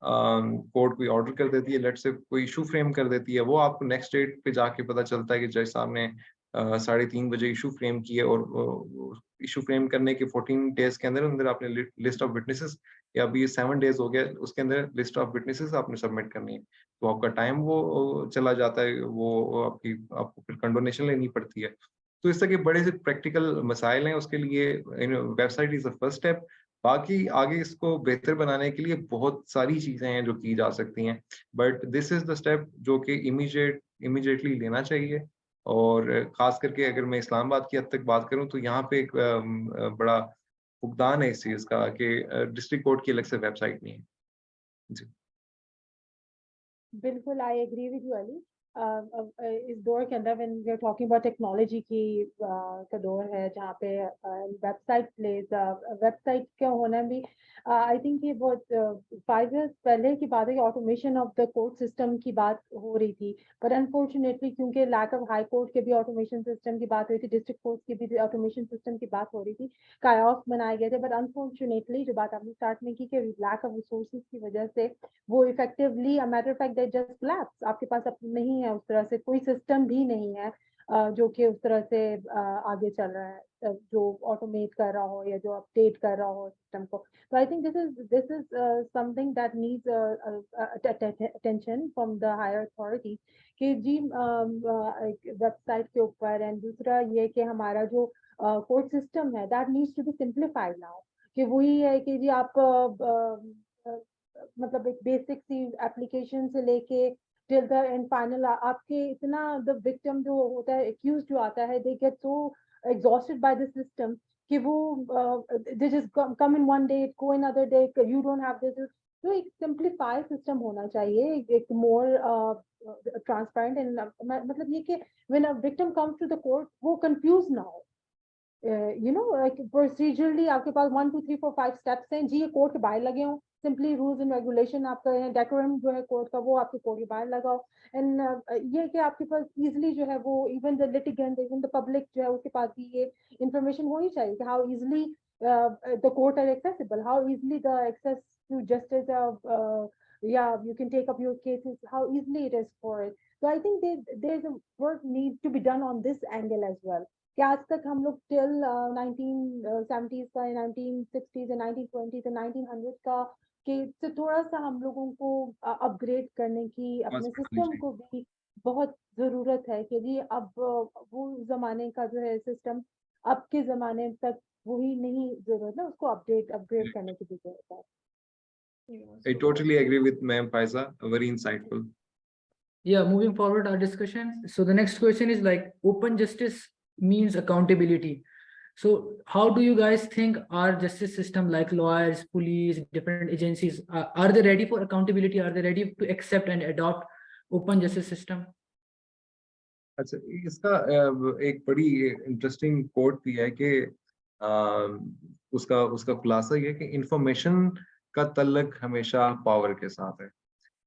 कोर्ट कोई ऑर्डर कर देती है, लेट्स से कोई इशू फ्रेम कर देती है, वो आपको नेक्स्ट डेट पे जाके पता चलता है कि जज साहब ने 3:30 बजे इशू फ्रेम किए और इशू फ्रेम करने के 14 डेज के अंदर अंदर आपने लिस्ट ऑफ विटनेसेस, या अभी ये 7 डेज हो गया, उसके अंदर लिस्ट ऑफ विटनेसेस आपने सबमिट करनी है। तो आपका टाइम वो चला जाता है, वो आपको फिर कंडोनेशन लेनी पड़ती है। तो इस तरह के बड़े से प्रैक्टिकल मसाइल हैं, उसके लिए website is the first step. बाकी आगे इसको बेहतर बनाने के लिए बहुत सारी चीजें हैं जो की जा सकती हैं, but this is the step जो कि इमीडिएटली लेना चाहिए। और खास करके अगर मैं इस्लामाबाद की हद तक बात करूं तो यहाँ पे एक बड़ा फुकदान है इस चीज का कि डिस्ट्रिक्ट कोर्ट की अलग से वेबसाइट नहीं है। जी। बिल्कुल, I agree with you Ali. इस दौर के अंदर when we are talking about technology की का दौर है जहाँ पे वेबसाइट का होना भी आई थिंक ये बहुत 5 years पहले की बात है कि automation of the court system की बात हो रही थी, बट अनफॉर्चुनेटली क्योंकि लैक ऑफ हाई कोर्ट के भी ऑटोमेशन सिस्टम की बात हुई थी, डिस्ट्रिक्ट कोर्ट की भी ऑटोमेशन सिस्टम की बात हो रही थी, कायास बनाए गए थे, बट अनफॉर्चुनेटली जो बात आपने स्टार्ट में की कि लैक ऑफ रिसोर्सेज की वजह से वो effectively matter of fact that just collapse, आपके पास अब नहीं है उस तरह से कोई सिस्टम भी नहीं है जो कि उस तरह से आगे चल रहा है, जो ऑटोमेट कर रहा हो या जो अपडेट कर रहा हो सिस्टम को। तो I think this is something that needs attention from the higher authorities कि जी वेबसाइट के ऊपर। एंड दूसरा ये कि हमारा जो कोर्ट सिस्टम है that needs to be simplified now, कि वही है कि जी आप मतलब एक बेसिक सी एप्लीकेशन से लेके टिल द एंड फाइनल आपके इतना द विक्टिम जो होता है, एक्यूज जो आता है, they get so exhausted by the system कि वो they just come in one day, go in other day, you don't have this. तो एक सिंप्लीफाइड सिस्टम होना चाहिए, एक मोर ट्रांसपेरेंट एंड मतलब ये कि when a victim comes to the court वो कंफ्यूज ना हो, यू नो प्रोसीजरली आपके पास 1 2 3 4 5 स्टेप्स हैं जी, ये कोर्ट के बाहर लगे हों, सिंपली रूल्स एंड रेगुलेशन आपका है, डेकोरम जो है कोर्ट का वो आपके कोर्ट के बाहर लगाओ। एंड ये कि आपके पास इजीली जो है वो even the litigant, even the public जो है उसके पास भी ये इंफॉर्मेशन होनी चाहिए कि how easily the court are accessible, how easily the access to justice, yeah, you can take up your cases, how easily it is for it. So I think there's a work needs to be done on this angle as well, कि आज तक हम लोग till 1970s का, 1960s, 1920s, 1900s का कि से थोड़ा सा हम लोगों को अपग्रेड करने की अपने सिस्टम को भी बहुत जरूरत है कि जी अब वो जमाने का जो है सिस्टम अब के जमाने तक वही नहीं जरूरत है, उसको अपग्रेड करने की भी जरूरत है। I totally agree with Ma'am Faiza, very insightful. Yeah, moving forward our discussion. So the next question is like open justice means accountability. So how do you guys think our justice system, like lawyers, police, different agencies, are they ready for accountability? Are they ready to accept and adopt open justice system? अच्छा, इसका एक बड़ी interesting coat भी है कि उसका उसका खुलासा ये है कि इंफॉर्मेशन का तल्लक हमेशा पावर के साथ है।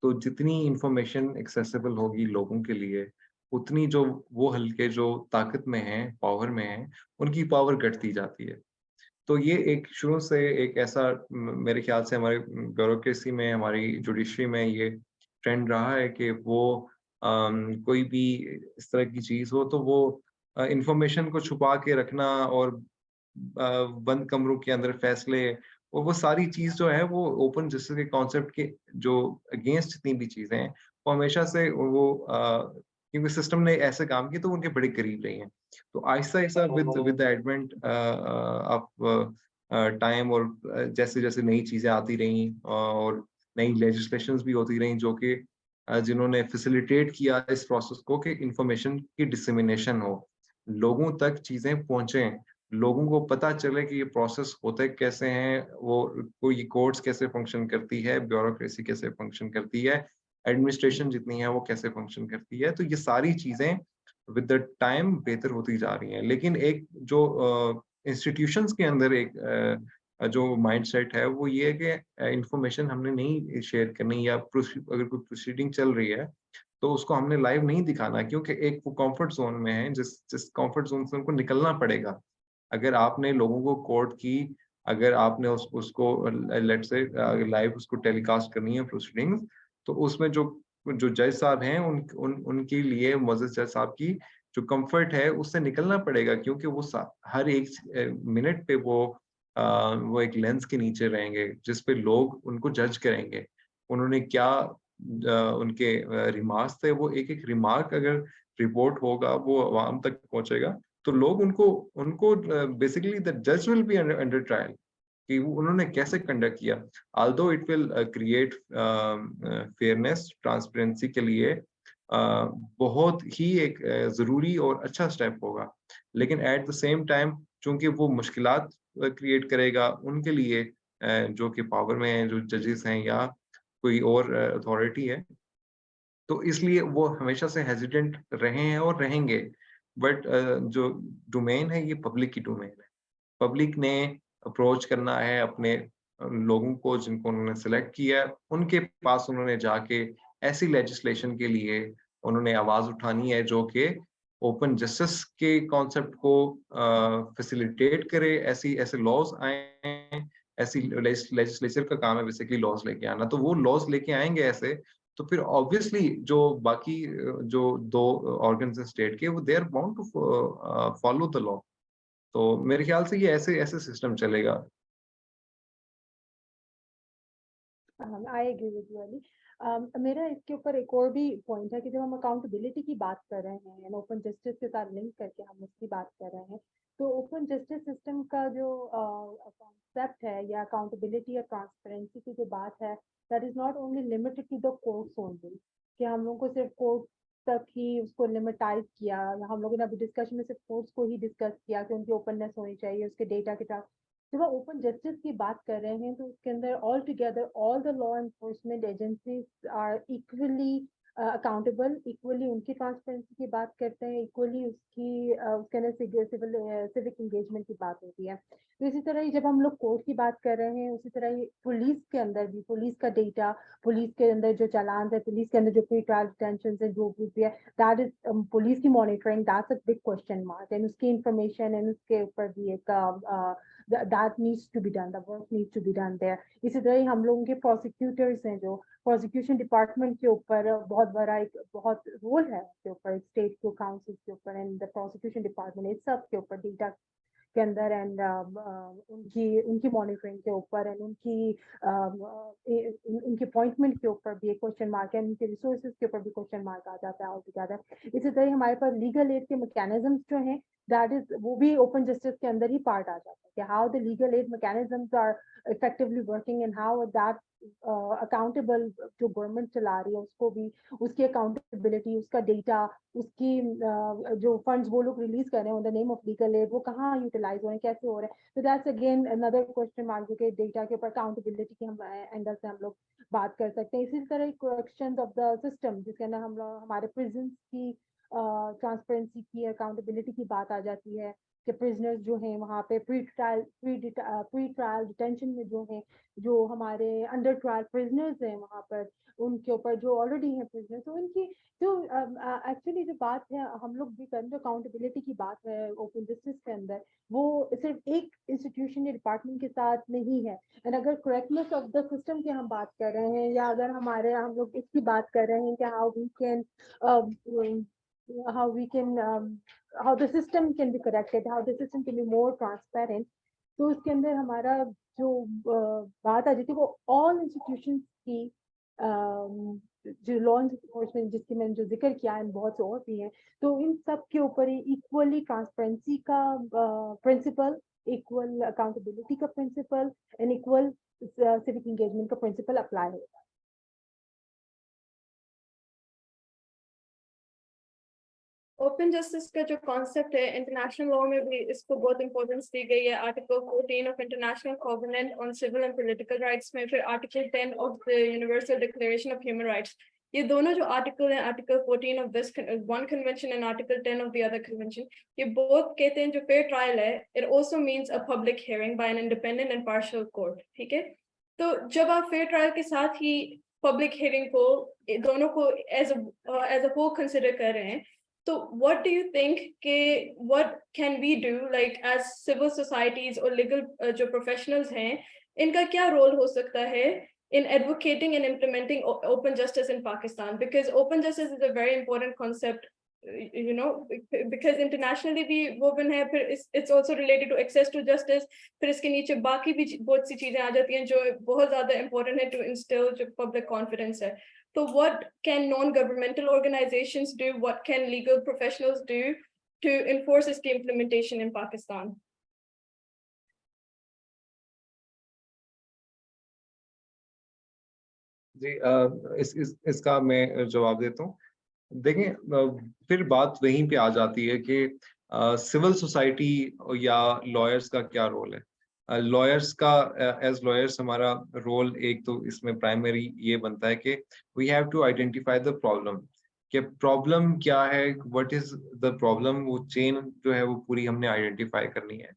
तो जितनी इंफॉर्मेशन एक्सेसिबल होगी लोगों के लिए, उतनी जो वो हल्के जो ताकत में हैं, पावर में हैं, उनकी पावर घटती जाती है। तो ये एक शुरू से एक ऐसा मेरे ख्याल से हमारे ब्यूरोक्रेसी में, हमारी जुडिशरी में ये ट्रेंड रहा है कि वो कोई भी इस तरह की चीज़ हो तो वो इंफॉर्मेशन को छुपा के रखना और बंद कमरों के अंदर फैसले, और वो सारी चीज़ जो है वो ओपन जस्टिस के कॉन्सेप्ट के जो अगेंस्ट जितनी भी चीज़ें हैं, वो हमेशा से वो क्योंकि सिस्टम ने ऐसे काम किए तो उनके बड़े करीब रही हैं। तो Aahista Aahista with the advent of time और जैसे जैसे नई चीजें आती रही और नई लेजिस्लेशंस भी होती रही जो कि जिन्होंने फैसिलिटेट किया इस प्रोसेस को कि इंफॉर्मेशन की डिसेमिनेशन हो, लोगों तक चीजें पहुंचे, लोगों को पता चले कि ये प्रोसेस होते कैसे हैं, वो कोई कोर्ट्स कैसे फंक्शन करती है, ब्यूरोक्रेसी कैसे फंक्शन करती है, एडमिनिस्ट्रेशन जितनी है वो कैसे फंक्शन करती है। तो ये सारी चीजें विद द टाइम बेहतर होती जा रही हैं। लेकिन एक जो इंस्टीट्यूशंस के अंदर एक जो माइंडसेट है वो ये है कि इंफॉर्मेशन हमने नहीं शेयर करनी या अगर कोई प्रोसीडिंग चल रही है तो उसको हमने लाइव नहीं दिखाना, क्योंकि एक वो कंफर्ट जोन में है, जिस जिस कंफर्ट जोन से उनको निकलना पड़ेगा। अगर आपने लोगों को कोर्ट की, अगर आपने उसको लेट से लाइव उसको टेलीकास्ट करनी है प्रोसीडिंग्स, तो उसमें जो जो जज साहब हैं उनके लिए मुअज़्ज़ज़ जज साहब की जो कंफर्ट है उससे निकलना पड़ेगा, क्योंकि वो हर एक मिनट पे वो एक लेंस के नीचे रहेंगे जिस पे लोग उनको जज करेंगे। उन्होंने क्या उनके रिमार्क्स थे, वो एक-एक रिमार्क अगर रिपोर्ट होगा वो अवाम तक पहुँचेगा, तो लोग उनको उनको बेसिकली द जज विल बी अंडर ट्रायल कि उन्होंने कैसे कंडक्ट किया। Although it will create fairness, transparency के लिए बहुत ही एक ज़रूरी और अच्छा स्टेप होगा। लेकिन एट द सेम टाइम चूँकि वो मुश्किलात क्रिएट करेगा उनके लिए जो कि पावर में हैं, जो जजेस हैं या कोई और अथॉरिटी है, तो इसलिए वो हमेशा से हेजिटेंट रहे हैं और रहेंगे। बट जो डोमेन है ये पब्लिक की डोमेन है। पब्लिक ने अप्रोच करना है अपने लोगों को जिनको उन्होंने सेलेक्ट किया है, उनके पास उन्होंने जाके ऐसी लेजिस्लेशन के लिए उन्होंने आवाज़ उठानी है जो कि ओपन जस्टिस के कॉन्सेप्ट को फैसिलिटेट करे, ऐसे लॉज़ आएँ, ऐसी लेजिस्लेचर का काम है बेसिकली लॉज़ लेके आना। तो वो लॉज़ लेके आएँगे ऐसे, तो फिर ऑब्वियसली जो बाकी जो 2 ऑर्गन्स हैं स्टेट के, वो they are bound to follow the law. तो मेरे ख्याल से ये ऐसे ऐसे सिस्टम चलेगा। I agree with you Ali. मेरा इसके ऊपर एक और भी पॉइंट है कि जब हम अकाउंटेबिलिटी की बात कर रहे हैं एंड ओपन जस्टिस के साथ लिंक करके हम उसकी बात कर रहे हैं, तो ओपन जस्टिस सिस्टम का जो कॉन्सेप्ट है या अकाउंटेबिलिटी या ट्रांसपेरेंसी की जो बात है, that is not only limited to the courts only, कि हम लोगों को सिर्फ कोर्ट तक ही उसको लिमिटाइज किया। हम लोगों ने अभी डिस्कशन में सिर्फ कोर्ट्स को ही डिस्कस किया कि उनकी ओपननेस होनी चाहिए, उसके डेटा के साथ। जब हम ओपन जस्टिस की बात कर रहे हैं तो उसके अंदर all together all the law enforcement agencies are equally accountable, equally उनकी ट्रांसपेरेंसी की बात करते हैं, इक्वली उसके अंदर सिविक एंगेजमेंट की बात होती है। तो इसी तरह ही जब हम लोग कोर्ट की बात कर रहे हैं, उसी तरह ही पुलिस के अंदर भी पुलिस का डेटा, पुलिस के अंदर जो चालान है, पुलिस के अंदर जो प्री ट्रायल डिटेंशन है, जो कुछ भी है, दैट इज पुलिस की monitoring, that's a big question mark. And उसकी इंफॉर्मेशन एंड उसके ऊपर भी एक that needs to be done, the work needs to be done there. इसी तरह ही हम लोगों के प्रोसिक्यूटर्स हैं, जो प्रोसिक्यूशन डिपार्टमेंट के ऊपर बहुत बड़ा एक बहुत रोल है, के ऊपर स्टेट के काउंसिल के ऊपर एंड द प्रोसिक्यूशन डिपार्टमेंट इस सब के ऊपर डेटा के अंदर एंड उनकी उनकी मॉनिटरिंग के ऊपर एंड उनकी अपॉइंटमेंट के ऊपर भी एक क्वेश्चन मार्क है, उनके रिसोर्सेज के ऊपर भी क्वेश्चन मार्क आ जाता है ऑल टुगेदर। इसी तरह हमारे पास लीगल एड के मैकेनिज्म्स जो हैं, दैट इज वो भी ओपन जस्टिस के अंदर ही पार्ट आ जाता है कि how the legal aid mechanisms are effectively working and how that accountable जो गवर्नमेंट चला रही है उसको भी उसकी अकाउंटेबिलिटी, उसका डेटा, उसकी जो फंड्स वो लोग रिलीज कर रहे हैं in the name of legal aid, वो कहाँ यूटिलाइज हो रहे हैं, कैसे हो रहे हैं। तो that's again another question mark जो कि डेटा के ऊपर अकाउंटेबिलिटी के हम एंगल से हम लोग बात कर सकते हैं। इसी तरह क्वेश्चन ऑफ द सिस्टम जिसके अंदर हम लोग हमारे प्रिजन की ट्रांसपेरेंसी की, अकाउंटेबिलिटी की बात आ जाती है कि प्रिजनर्स जो हैं वहाँ पे प्री ट्रायल डिटेंशन में जो हैं, जो हमारे अंडर ट्रायल प्रिजनर्स हैं वहाँ पर, उनके ऊपर जो ऑलरेडी हैं प्रिजनर्स, तो उनकी जो एक्चुअली जो बात है हम लोग भी करें, जो अकाउंटेबिलिटी की बात है ओपन जस्टिस के अंदर, वो सिर्फ एक इंस्टीट्यूशन या डिपार्टमेंट के साथ नहीं है। एंड अगर करेक्टनेस ऑफ द सिस्टम की हम बात कर रहे हैं, या अगर हम लोग इसकी बात कर रहे हैं कि how the system can be corrected, how the system can be more transparent, तो उसके अंदर हमारा जो बात आ जाती है वो ऑल इंस्टीट्यूशंस की जो लॉ एनफोर्समेंट जिसकी मैंने जो जिक्र किया है बहुत से और भी हैं, तो इन सब के ऊपर इक्वली ट्रांसपेरेंसी का प्रिंसिपल, इक्वल अकाउंटेबिलिटी का principle and equal civic engagement का प्रिंसिपल अप्लाई होगा। ओपन जस्टिस का जो कॉन्सेप्ट है इंटरनेशनल लॉ में भी इसको बहुत इंपॉर्टेंस दी गई है। Article 14 of international covenant on civil and political rights में, फिर article 10 of the universal declaration of human rights. ये दोनों जो आर्टिकल हैं, article 14 of this one convention and article 10 of the other convention, ये बोथ कहते हैं जो फेयर ट्रायल है it also means a public hearing by an independent and partial court. ठीक है, तो जब आप फेयर ट्रायल के साथ ही पब्लिक हियरिंग को दोनों को एज अ होल कंसिडर कर रहे हैं, so what do you think what can we do like as civil societies or legal जो professionals हैं, इनका क्या role हो सकता है in advocating and implementing open justice in Pakistan? Because open justice is a very important concept, you know, because internationally भी woven है, फिर it's also related to access to justice, फिर इसके नीचे बाकी भी बहुत सी चीजें आ जाती हैं जो बहुत ज्यादा important है to instill जो public confidence है। So what can non-governmental organizations do? What can legal professionals do to enforce its implementation in Pakistan? जी इसका मैं जवाब देता हूँ। देखें, फिर बात वहीं पे आ जाती है कि सिविल सोसाइटी या लॉयर्स का क्या रोल है। लॉयर्स का एज लॉयर्स हमारा रोल एक तो इसमें प्राइमरी ये बनता है कि we have to identify the problem, कि प्रॉब्लम क्या है, व्हाट इज द प्रॉब्लम। वो चेन जो है वो पूरी हमने आइडेंटिफाई करनी है।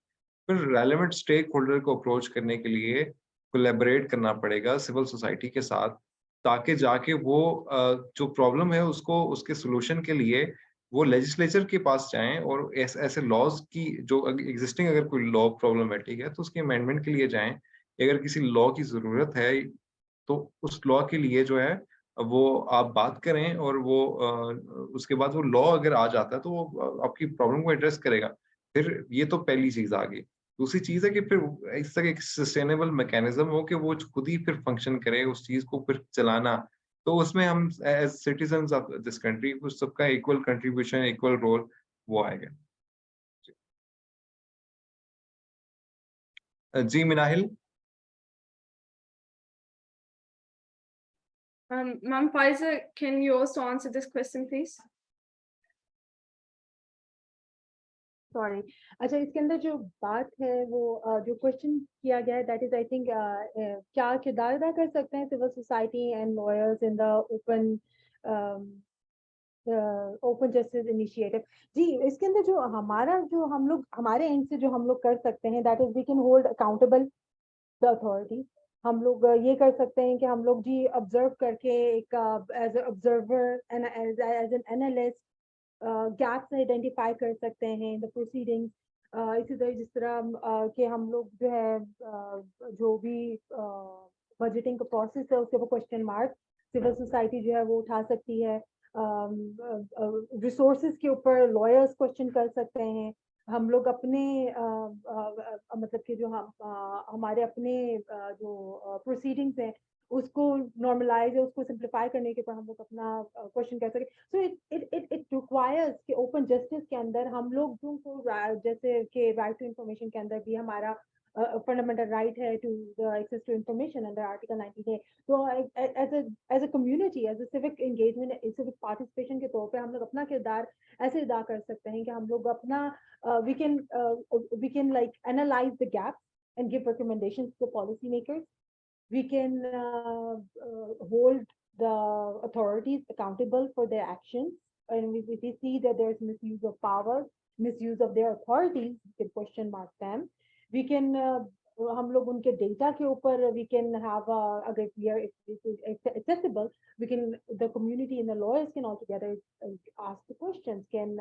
फिर रेलेवेंट स्टेक होल्डर को अप्रोच करने के लिए कोलैबोरेट करना पड़ेगा सिविल सोसाइटी के साथ, ताकि जाके वो जो प्रॉब्लम है उसको उसके सोल्यूशन के लिए वो लेजिस्लेचर के पास जाएं और ऐसे लॉज की जो एग्जिस्टिंग अगर कोई लॉ प्रॉब्लमेटिक है तो उसके अमेंडमेंट के लिए जाएं। अगर किसी लॉ की जरूरत है तो उस लॉ के लिए जो है वो आप बात करें, और वो उसके बाद वो लॉ अगर आ जाता है तो वो आपकी प्रॉब्लम को एड्रेस करेगा। फिर ये तो पहली चीज आ गई। दूसरी चीज है कि फिर इस तरह एक सस्टेनेबल मैकेनिज्म हो कि वो खुद ही फिर फंक्शन करे, उस चीज को फिर चलाना। तो उसमें हम as citizens of this country उस सबका इक्वल कंट्रीब्यूशन, इक्वल रोल वो आएगा। जी Minahil. Ma'am Faiza, can you also answer this question, please? Sorry, अच्छा इसके अंदर जो बात है वो जो क्वेश्चन किया गया है दैट इज आई थिंक क्या किरदार अदा कर सकते हैं civil society and lawyers in the open justice initiative. जी, इसके अंदर जो हम लोग हमारे एंड से जो हम लोग कर सकते हैं that is we can hold accountable the authority. हम लोग ये कर सकते हैं कि हम लोग जी ऑब्जर्व करके एक as observer and as an analyst gaps identify कर सकते हैं द प्रोसीडिंग्स। इसी तरह जिस तरह कि हम लोग जो है जो भी बजटिंग का प्रोसेस है उसके ऊपर क्वेश्चन मार्क सिविल सोसाइटी जो है वो उठा सकती है। रिसोर्सेज के ऊपर लॉयर्स क्वेश्चन कर सकते हैं। हम लोग अपने मतलब कि जो हमारे अपने जो प्रोसीडिंग्स हैं उसको नॉर्मलाइज है, उसको सिंप्लीफाई करने के ऊपर हम लोग अपना क्वेश्चन कर सके। सो इट रिक्वायर्स कि ओपन जस्टिस के अंदर हम लोग को जैसे कि राइट टू इंफॉर्मेशन के अंदर भी हमारा फंडामेंटल राइट है to the access to information under article 19 है। तो as a community, as a civic engagement, civic participation के तौर पे हम लोग अपना किरदार ऐसे अदा कर सकते हैं कि हम लोग अपना we can like analyse the gaps and give recommendations to policy makers. We can hold the authorities accountable for their actions, and if we see that there's misuse of power, misuse of their authorities, we can question mark them. We can हम लोग उनके data के ऊपर we can have अगर we are accessible, we can the community and the lawyers can all together ask the questions, can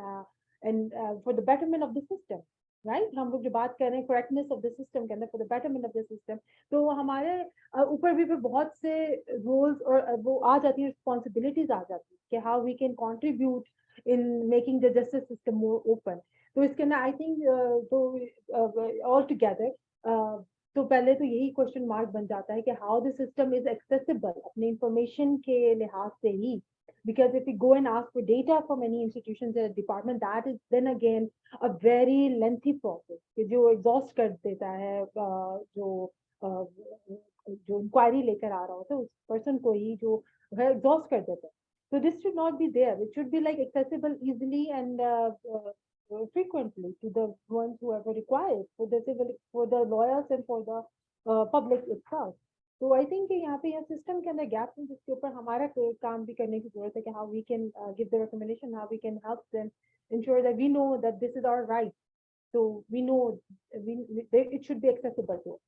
and for the betterment of the system, right? हम लोग जो बात कर रहे हैं correctness of the system के अंदर for the betterment of the system, तो हमारे ऊपर भी बहुत से roles और वो आ जाती है, responsibilities आ जाती है कि how we can contribute in making the justice system more open. तो इसके अंदर I think तो all together तो पहले तो यही क्वेश्चन मार्क बन जाता है कि how the system is accessible अपने इंफॉर्मेशन के लिहाज से ही, because if we go and ask for data from any institutions or department, that is then again a very lengthy process कि जो exhaust कर देता है जो इंक्वायरी लेकर आ रहा होता है उस पर्सन को ही जो है exhaust कर देता है. So this should not be there. It should be like accessible easily and frequently to the ones who ever required for the civil, for the lawyers and for the public itself. So I think कि यहाँ पे यह system के अंदर gap है जिसके ऊपर हमारा काम भी करने की जरूरत है कि how we can give the recommendation, how we can help them ensure that we know that this is our right. So we know it should be accessible to us.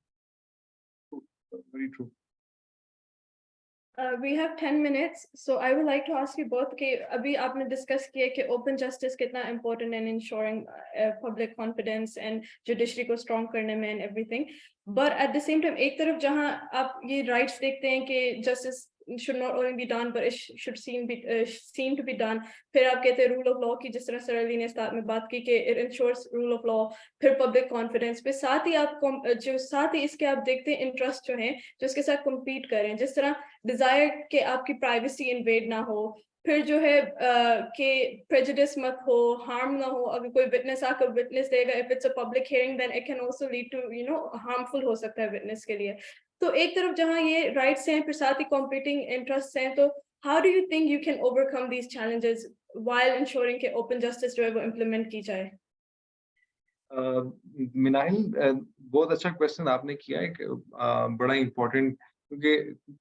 Very true. We have 10 minutes, so I would like to ask you both कि अभी आपने discuss किया कि open justice कितना important in ensuring public confidence and judiciary को strong करने में and everything. But at the same time, एक तरफ जहाँ आप ये rights देखते हैं कि justice should not only be done, but it should seem to be done. फिर आप कहते हैं rule of law की जिस तरह सरली ने start में बात की कि it ensures rule of law, फिर public confidence, फिर साथ ही आप जो साथ ही इसके आप देखते हैं interest जो हैं जो इसके साथ compete करें, जिस तरह desire कि आपकी privacy invade ना हो, फिर जो है कि prejudice मत हो, harm ना हो, अगर कोई witness आकर witness देगा, if it's a public hearing, then it can also lead to, harmful हो सकता है witness के लिए. तो एक तरफ जहाँ ये rights हैं, फिर साथ ही competing interests हैं, तो how do you think you can overcome these challenges while ensuring कि open justice जो है वो implement की जाए? मिनाहिल, बहुत अच्छा क्वेश्चन आपने किया है कि बड़ा इम्पोर्टेंट, क्योंकि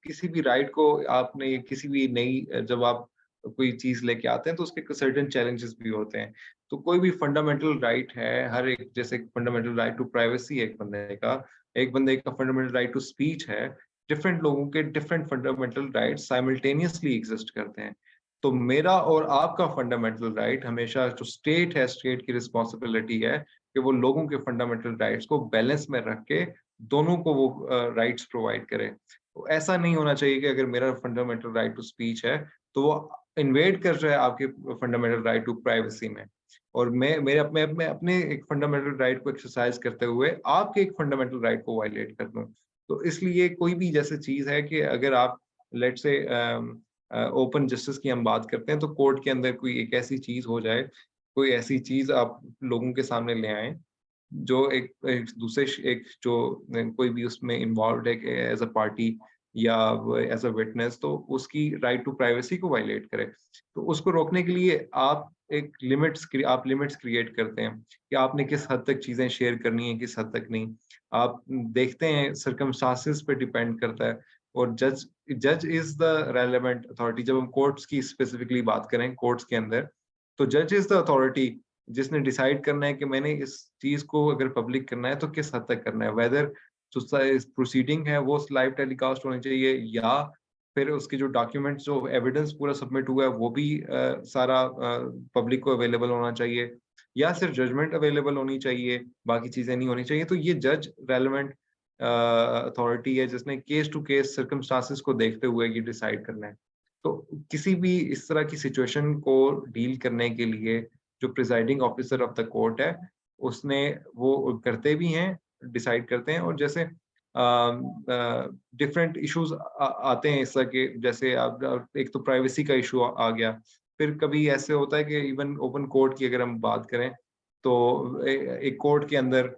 किसी भी राइट को आपने किसी भी नई जब आप कोई चीज लेके आते हैं तो उसके सर्टेन चैलेंजेस भी होते हैं. तो कोई भी फंडामेंटल राइट है, हर एक, जैसे फंडामेंटल राइट टू प्राइवेसी एक बंदे का फंडामेंटल राइट टू स्पीच है, डिफरेंट लोगों के different fundamental right simultaneously exist करते हैं. तो मेरा और आपका फंडामेंटल राइट हमेशा जो स्टेट है, स्टेट की रिस्पॉन्सिबिलिटी है कि वो लोगों के फंडामेंटल राइट्स को बैलेंस में रख के दोनों को वो राइट्स प्रोवाइड करे. तो ऐसा नहीं होना चाहिए कि अगर मेरा फंडामेंटल राइट टू स्पीच है तो वो इन्वेड कर रहा है आपके फंडामेंटल राइट टू प्राइवेसी में, और मैं अपने एक फंडामेंटल राइट को एक्सरसाइज करते हुए आपके एक फंडामेंटल राइट को वायलेट कर दूं. तो इसलिए कोई भी जैसे चीज है कि अगर आप लेट से ओपन जस्टिस की हम बात करते हैं तो कोर्ट के अंदर कोई एक ऐसी चीज हो जाए, कोई ऐसी चीज आप लोगों के सामने ले आए जो एक दूसरे एक जो कोई भी उसमें इन्वॉल्व है एज अ पार्टी या एज अ विटनेस, तो उसकी राइट टू प्राइवेसी को वायलेट करे. तो उसको रोकने के लिए आप लिमिट्स क्रिएट करते हैं कि आपने किस हद तक चीजें शेयर करनी है, किस हद तक नहीं. आप देखते हैं सर्कमस्टांसेस पे डिपेंड करता है, और जज इज द रेलेवेंट अथॉरिटी. जब हम कोर्ट्स की स्पेसिफिकली बात करें, कोर्ट्स के अंदर, तो जज इज द अथॉरिटी जिसने डिसाइड करना है कि मैंने इस चीज को अगर पब्लिक करना है तो किस हद तक करना है, वेदर जो प्रोसीडिंग है वो लाइव टेलीकास्ट होनी चाहिए, या फिर उसके जो डॉक्यूमेंट्स, जो एविडेंस पूरा सबमिट हुआ है वो भी सारा पब्लिक को अवेलेबल होना चाहिए, या सिर्फ जजमेंट अवेलेबल होनी चाहिए, बाकी चीजें नहीं होनी चाहिए. तो ये जज रेलेवेंट अथॉरिटी है जिसने केस टू केस सर्कमस्टांसेस को देखते हुए ये डिसाइड करना है. तो किसी भी इस तरह की सिचुएशन को डील करने के लिए जो presiding officer of the court है उसने वो करते भी हैं, डिसाइड करते हैं. और जैसे डिफरेंट इश्यूज आते हैं इस तरह के, जैसे आप एक तो प्राइवेसी का इशू आ गया, फिर कभी ऐसे होता है कि इवन ओपन कोर्ट की अगर हम बात करें तो एक कोर्ट के अंदर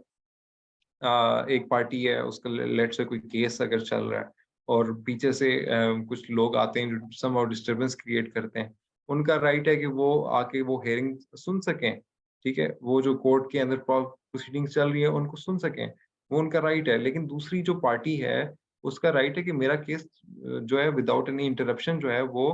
एक पार्टी है, उसका लेट से कोई केस अगर चल रहा है और पीछे से कुछ लोग आते हैं जो समहाउ डिस्टरबेंस क्रिएट करते हैं, उनका राइट है कि वो आके वो हियरिंग सुन सकें. ठीक है, वो जो कोर्ट के अंदर प्रोसीडिंग चल रही है उनको सुन सकें, वो उनका राइट है. लेकिन दूसरी जो पार्टी है उसका राइट है कि मेरा केस जो है विदाउट एनी इंटरप्शन जो है वो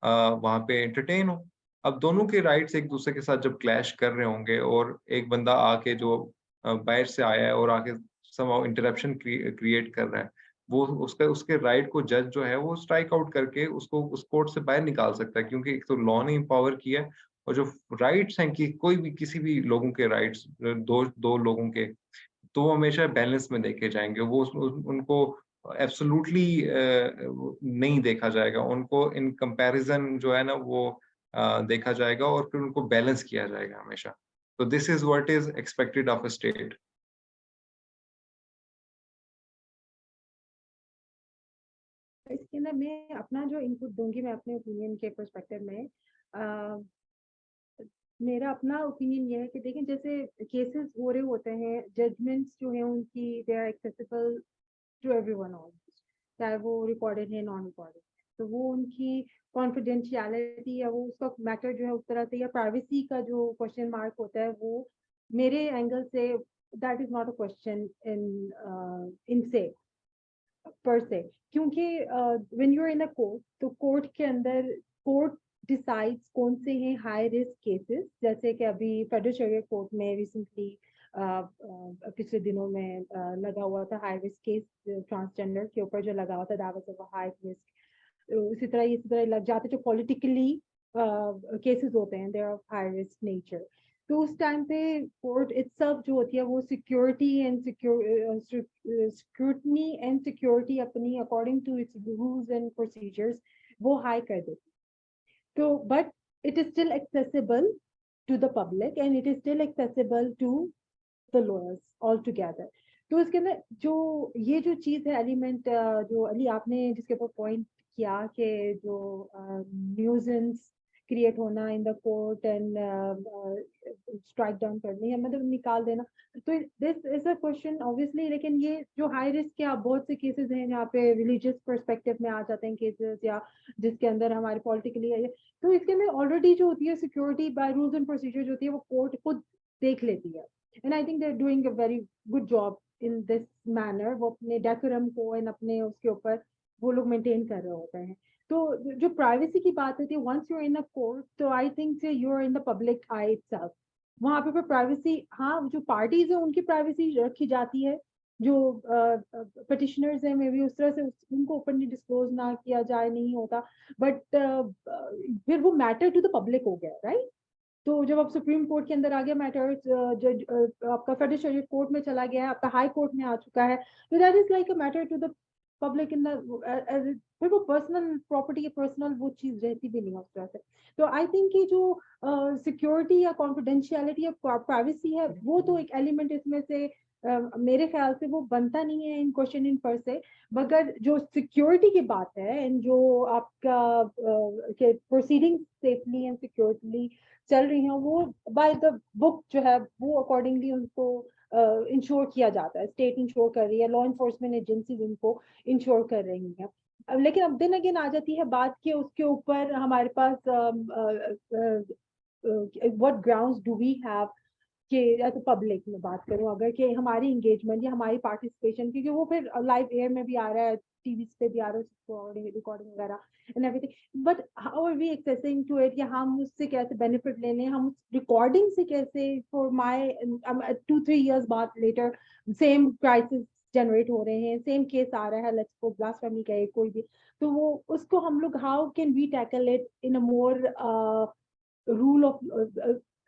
वहां पे एंटरटेन हो. अब दोनों के राइट्स एक दूसरे के साथ जब क्लैश कर रहे होंगे और एक बंदा आके जो बाहर से आया है और आके समहाउ इंटरप्शन क्रिएट कर रहा है, वो उसके राइट को जज जो है वो स्ट्राइक आउट करके उसको उस कोर्ट से बाहर निकाल सकता है, क्योंकि एक तो लॉ ने एम्पावर किया है, और जो राइट्स हैं कि कोई भी किसी भी लोगों के राइट्स दो लोगों के, तो वो हमेशा बैलेंस में देखे जाएंगे. वो उनको एब्सोल्युटली नहीं देखा जाएगा, उनको इन कंपैरिजन जो है ना वो देखा जाएगा और फिर उनको बैलेंस किया जाएगा हमेशा. तो this is what is expected of a state. अंदर मैं अपना जो इनपुट दूंगी, मैं अपने ओपिनियन के पर्सपेक्टिव में मेरा अपना ओपिनियन ये है कि देखें, जैसे केसेस हो रहे होते हैं, जजमेंट्स जो है उनकी they are accessible to everyone almost, चाहे वो रिकॉर्डेड है नॉन रिकॉर्डेड, तो वो उनकी कॉन्फिडेंशियलिटी या वो उसका मैटर जो है उस तरह से, या प्राइवेसी का जो क्वेश्चन मार्क होता है, वो मेरे एंगल से that is not a question in से पर से, क्योंकि when you are in a court, तो कोर्ट के अंदर कोर्ट डिसाइड्स कौन से हैं हाई रिस्क केसेस, जैसे कि अभी फेडरल शरीयत कोर्ट में रिसेंटली पिछले दिनों में लगा हुआ था हाई रिस्क केस, ट्रांसजेंडर के ऊपर जो लगा हुआ था, that was a high risk. इसी तरह लग जाते जो पॉलिटिकली केसेस होते हैं, they are of high risk nature, तो उस टाइम पे कोर्ट इटसेल्फ जो होती है वो security and scrutiny and security अपनी according to its rules and procedures वो हाई कर देती। तो but it is still accessible to the public and it is still accessible to the lawyers altogether. तो इसके अंदर जो ये जो चीज है एलिमेंट, जो अली आपने जिसके ऊपर पॉइंट किया कि जो न्यूजेंस क्रिएट होना in the court and strike down करने या मतलब निकाल देना, तो this is a question obviously, लेकिन ये जो हाई रिस्क के आप बहुत से केसेस हैं जहाँ पे रिलीजियस पर्सपेक्टिव में आ जाते हैं केसेस, या जिसके अंदर हमारे पॉलिटिकली है, तो इसके अंदर ऑलरेडी जो होती है security by rules and procedure जो होती है वो कोर्ट खुद देख लेती है, and I think they are doing a very good job in this manner. वो अपने डेकोरम को एंड अपने उसके ऊपर वो लोग मेंटेन कर रहे होते हैं। तो जो प्राइवेसी की बात होती है, once you are in a court, तो I think you are in the public eye itself, वहां पे प्राइवेसी, हाँ जो पार्टीज है उनकी प्राइवेसी रखी जाती है, जो पिटिशनर्स हैं मे भी उस तरह से उनको ओपनली डिस्क्लोज ना किया जाए नहीं होता, बट फिर वो मैटर टू द पब्लिक हो गया, राइट? तो जब आप सुप्रीम कोर्ट के अंदर आ गया मैटर, जज आपका फेडरल शरीयत कोर्ट में चला गया है, आपका हाई कोर्ट में आ चुका है, तो that is like a matter to the public in the, फिर वो पर्सनल प्रॉपर्टी या पर्सनल वो चीज रहती भी नहीं उस तरह से। तो आई थिंक कि जो सिक्योरिटी या कॉन्फिडेंशियलिटी या प्राइवेसी है वो तो एक एलिमेंट इसमें से मेरे ख्याल से वो बनता नहीं है इन क्वेश्चन इन पर से, मगर जो सिक्योरिटी की बात है एंड जो आपका प्रोसीडिंग सेफली एंड सिक्योरली चल रही हैं, वो बाय द बुक जो है वो अकॉर्डिंगली उनको इंश्योर किया जाता है, स्टेट इंश्योर कर रही है, लॉ इन्फोर्समेंट एजेंसीज उनको इंश्योर कर रही हैं। लेकिन अब दिन अगेन आ जाती है बात कि उसके ऊपर हमारे पास what grounds do we have कि तो पब्लिक में बात करूं अगर कि हमारी एंगेजमेंट या हमारी पार्टिसिपेशन, क्योंकि वो फिर लाइव एयर में भी आ रहा है, टीवी पे भी आ रहा है, रिकॉर्डिंग वगैरह and everything, but how are we accessing to it, या हम उससे कैसे बेनिफिट ले लें, हम उस रिकॉर्डिंग से कैसे, फॉर माई 2-3 years बाद लेटर सेम क्राइसिस जनरेट हो रहे हैं, सेम केस आ रहा है, लेट्स सपोज ब्लास्फेमी का कोई भी, तो वो उसको हम लोग how can we tackle it in a more rule of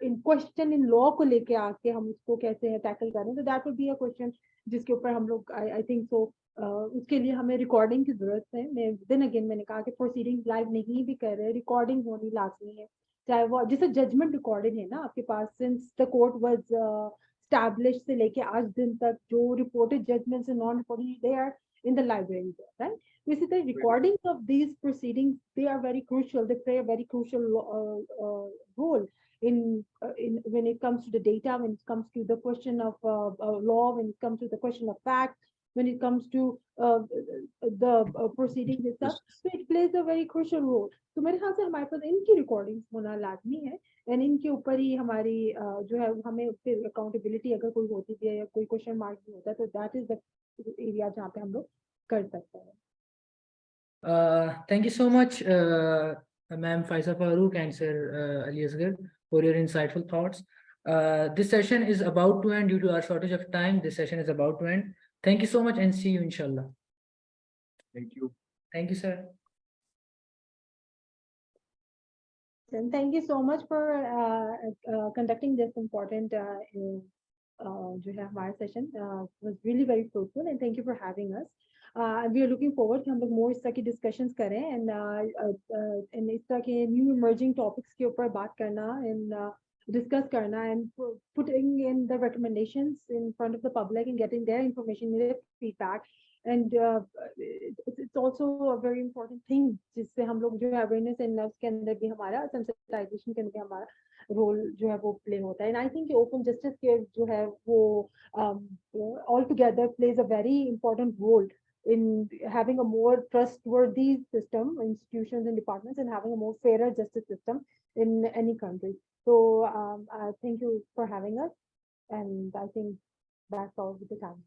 in question in law को लेके आके हम उसको कैसे टैकल करें, तो that would be a question जिसके ऊपर हम लोग आई थिंक सो उसके लिए हमें रिकॉर्डिंग की जरूरत है। मैं दिन अगेन मैंने कहा कि प्रोसीडिंग्स लाइव नहीं भी कर रहे, रिकॉर्डिंग होनी लाजमी है, चाहे वो जैसे जजमेंट रिकॉर्डेड है ना आपके पास, since the court was establish से लेके आज दिन तक जो reported judgments and non reported they are in the library, right? This is the recordings of these proceedings. They are very crucial. They play a very crucial role in when it comes to the data, when it comes to the question of law, when it comes to the question of fact, when it comes to the proceedings itself. So it plays a very crucial role. तो मेरे ख्याल से हमारे पास इनकी recordings होना लाजमी है, and इनके ऊपर ही हमारी जो है हमें फिर अकाउंटेबिलिटी अगर कोई होती भी है या कोई क्वेश्चन मार्क भी होता है, तो दैट इज द एरिया जहाँ पे हम लोग कर सकते हैं। Thank you so much, Ma'am Faiza Farooq and Sir Ali Asgar, for your insightful thoughts. This session is about to end due to our shortage of time. This session is about to end. Thank you so much and see you inshallah. Thank you. Thank you, sir. And thank you so much for conducting this important जो है हमारा session was really very fruitful, and thank you for having us. We are looking forward कि हम लोग more इस तरह की discussions करें and इस तरह के new emerging topics के ऊपर बात करना and discuss करना and putting in the recommendations in front of the public and getting their information, their feedback and it's also a very important thing जिससे हम लोग जो है awareness and उसके अंदर भी हमारा sensitization के अंदर भी हमारा role जो है वो play होता है, and I think open justice care जो है वो altogether plays a very important role in having a more trustworthy system, institutions and departments, and having a more fairer justice system in any country. So thank you for having us, and I think that's all with the time.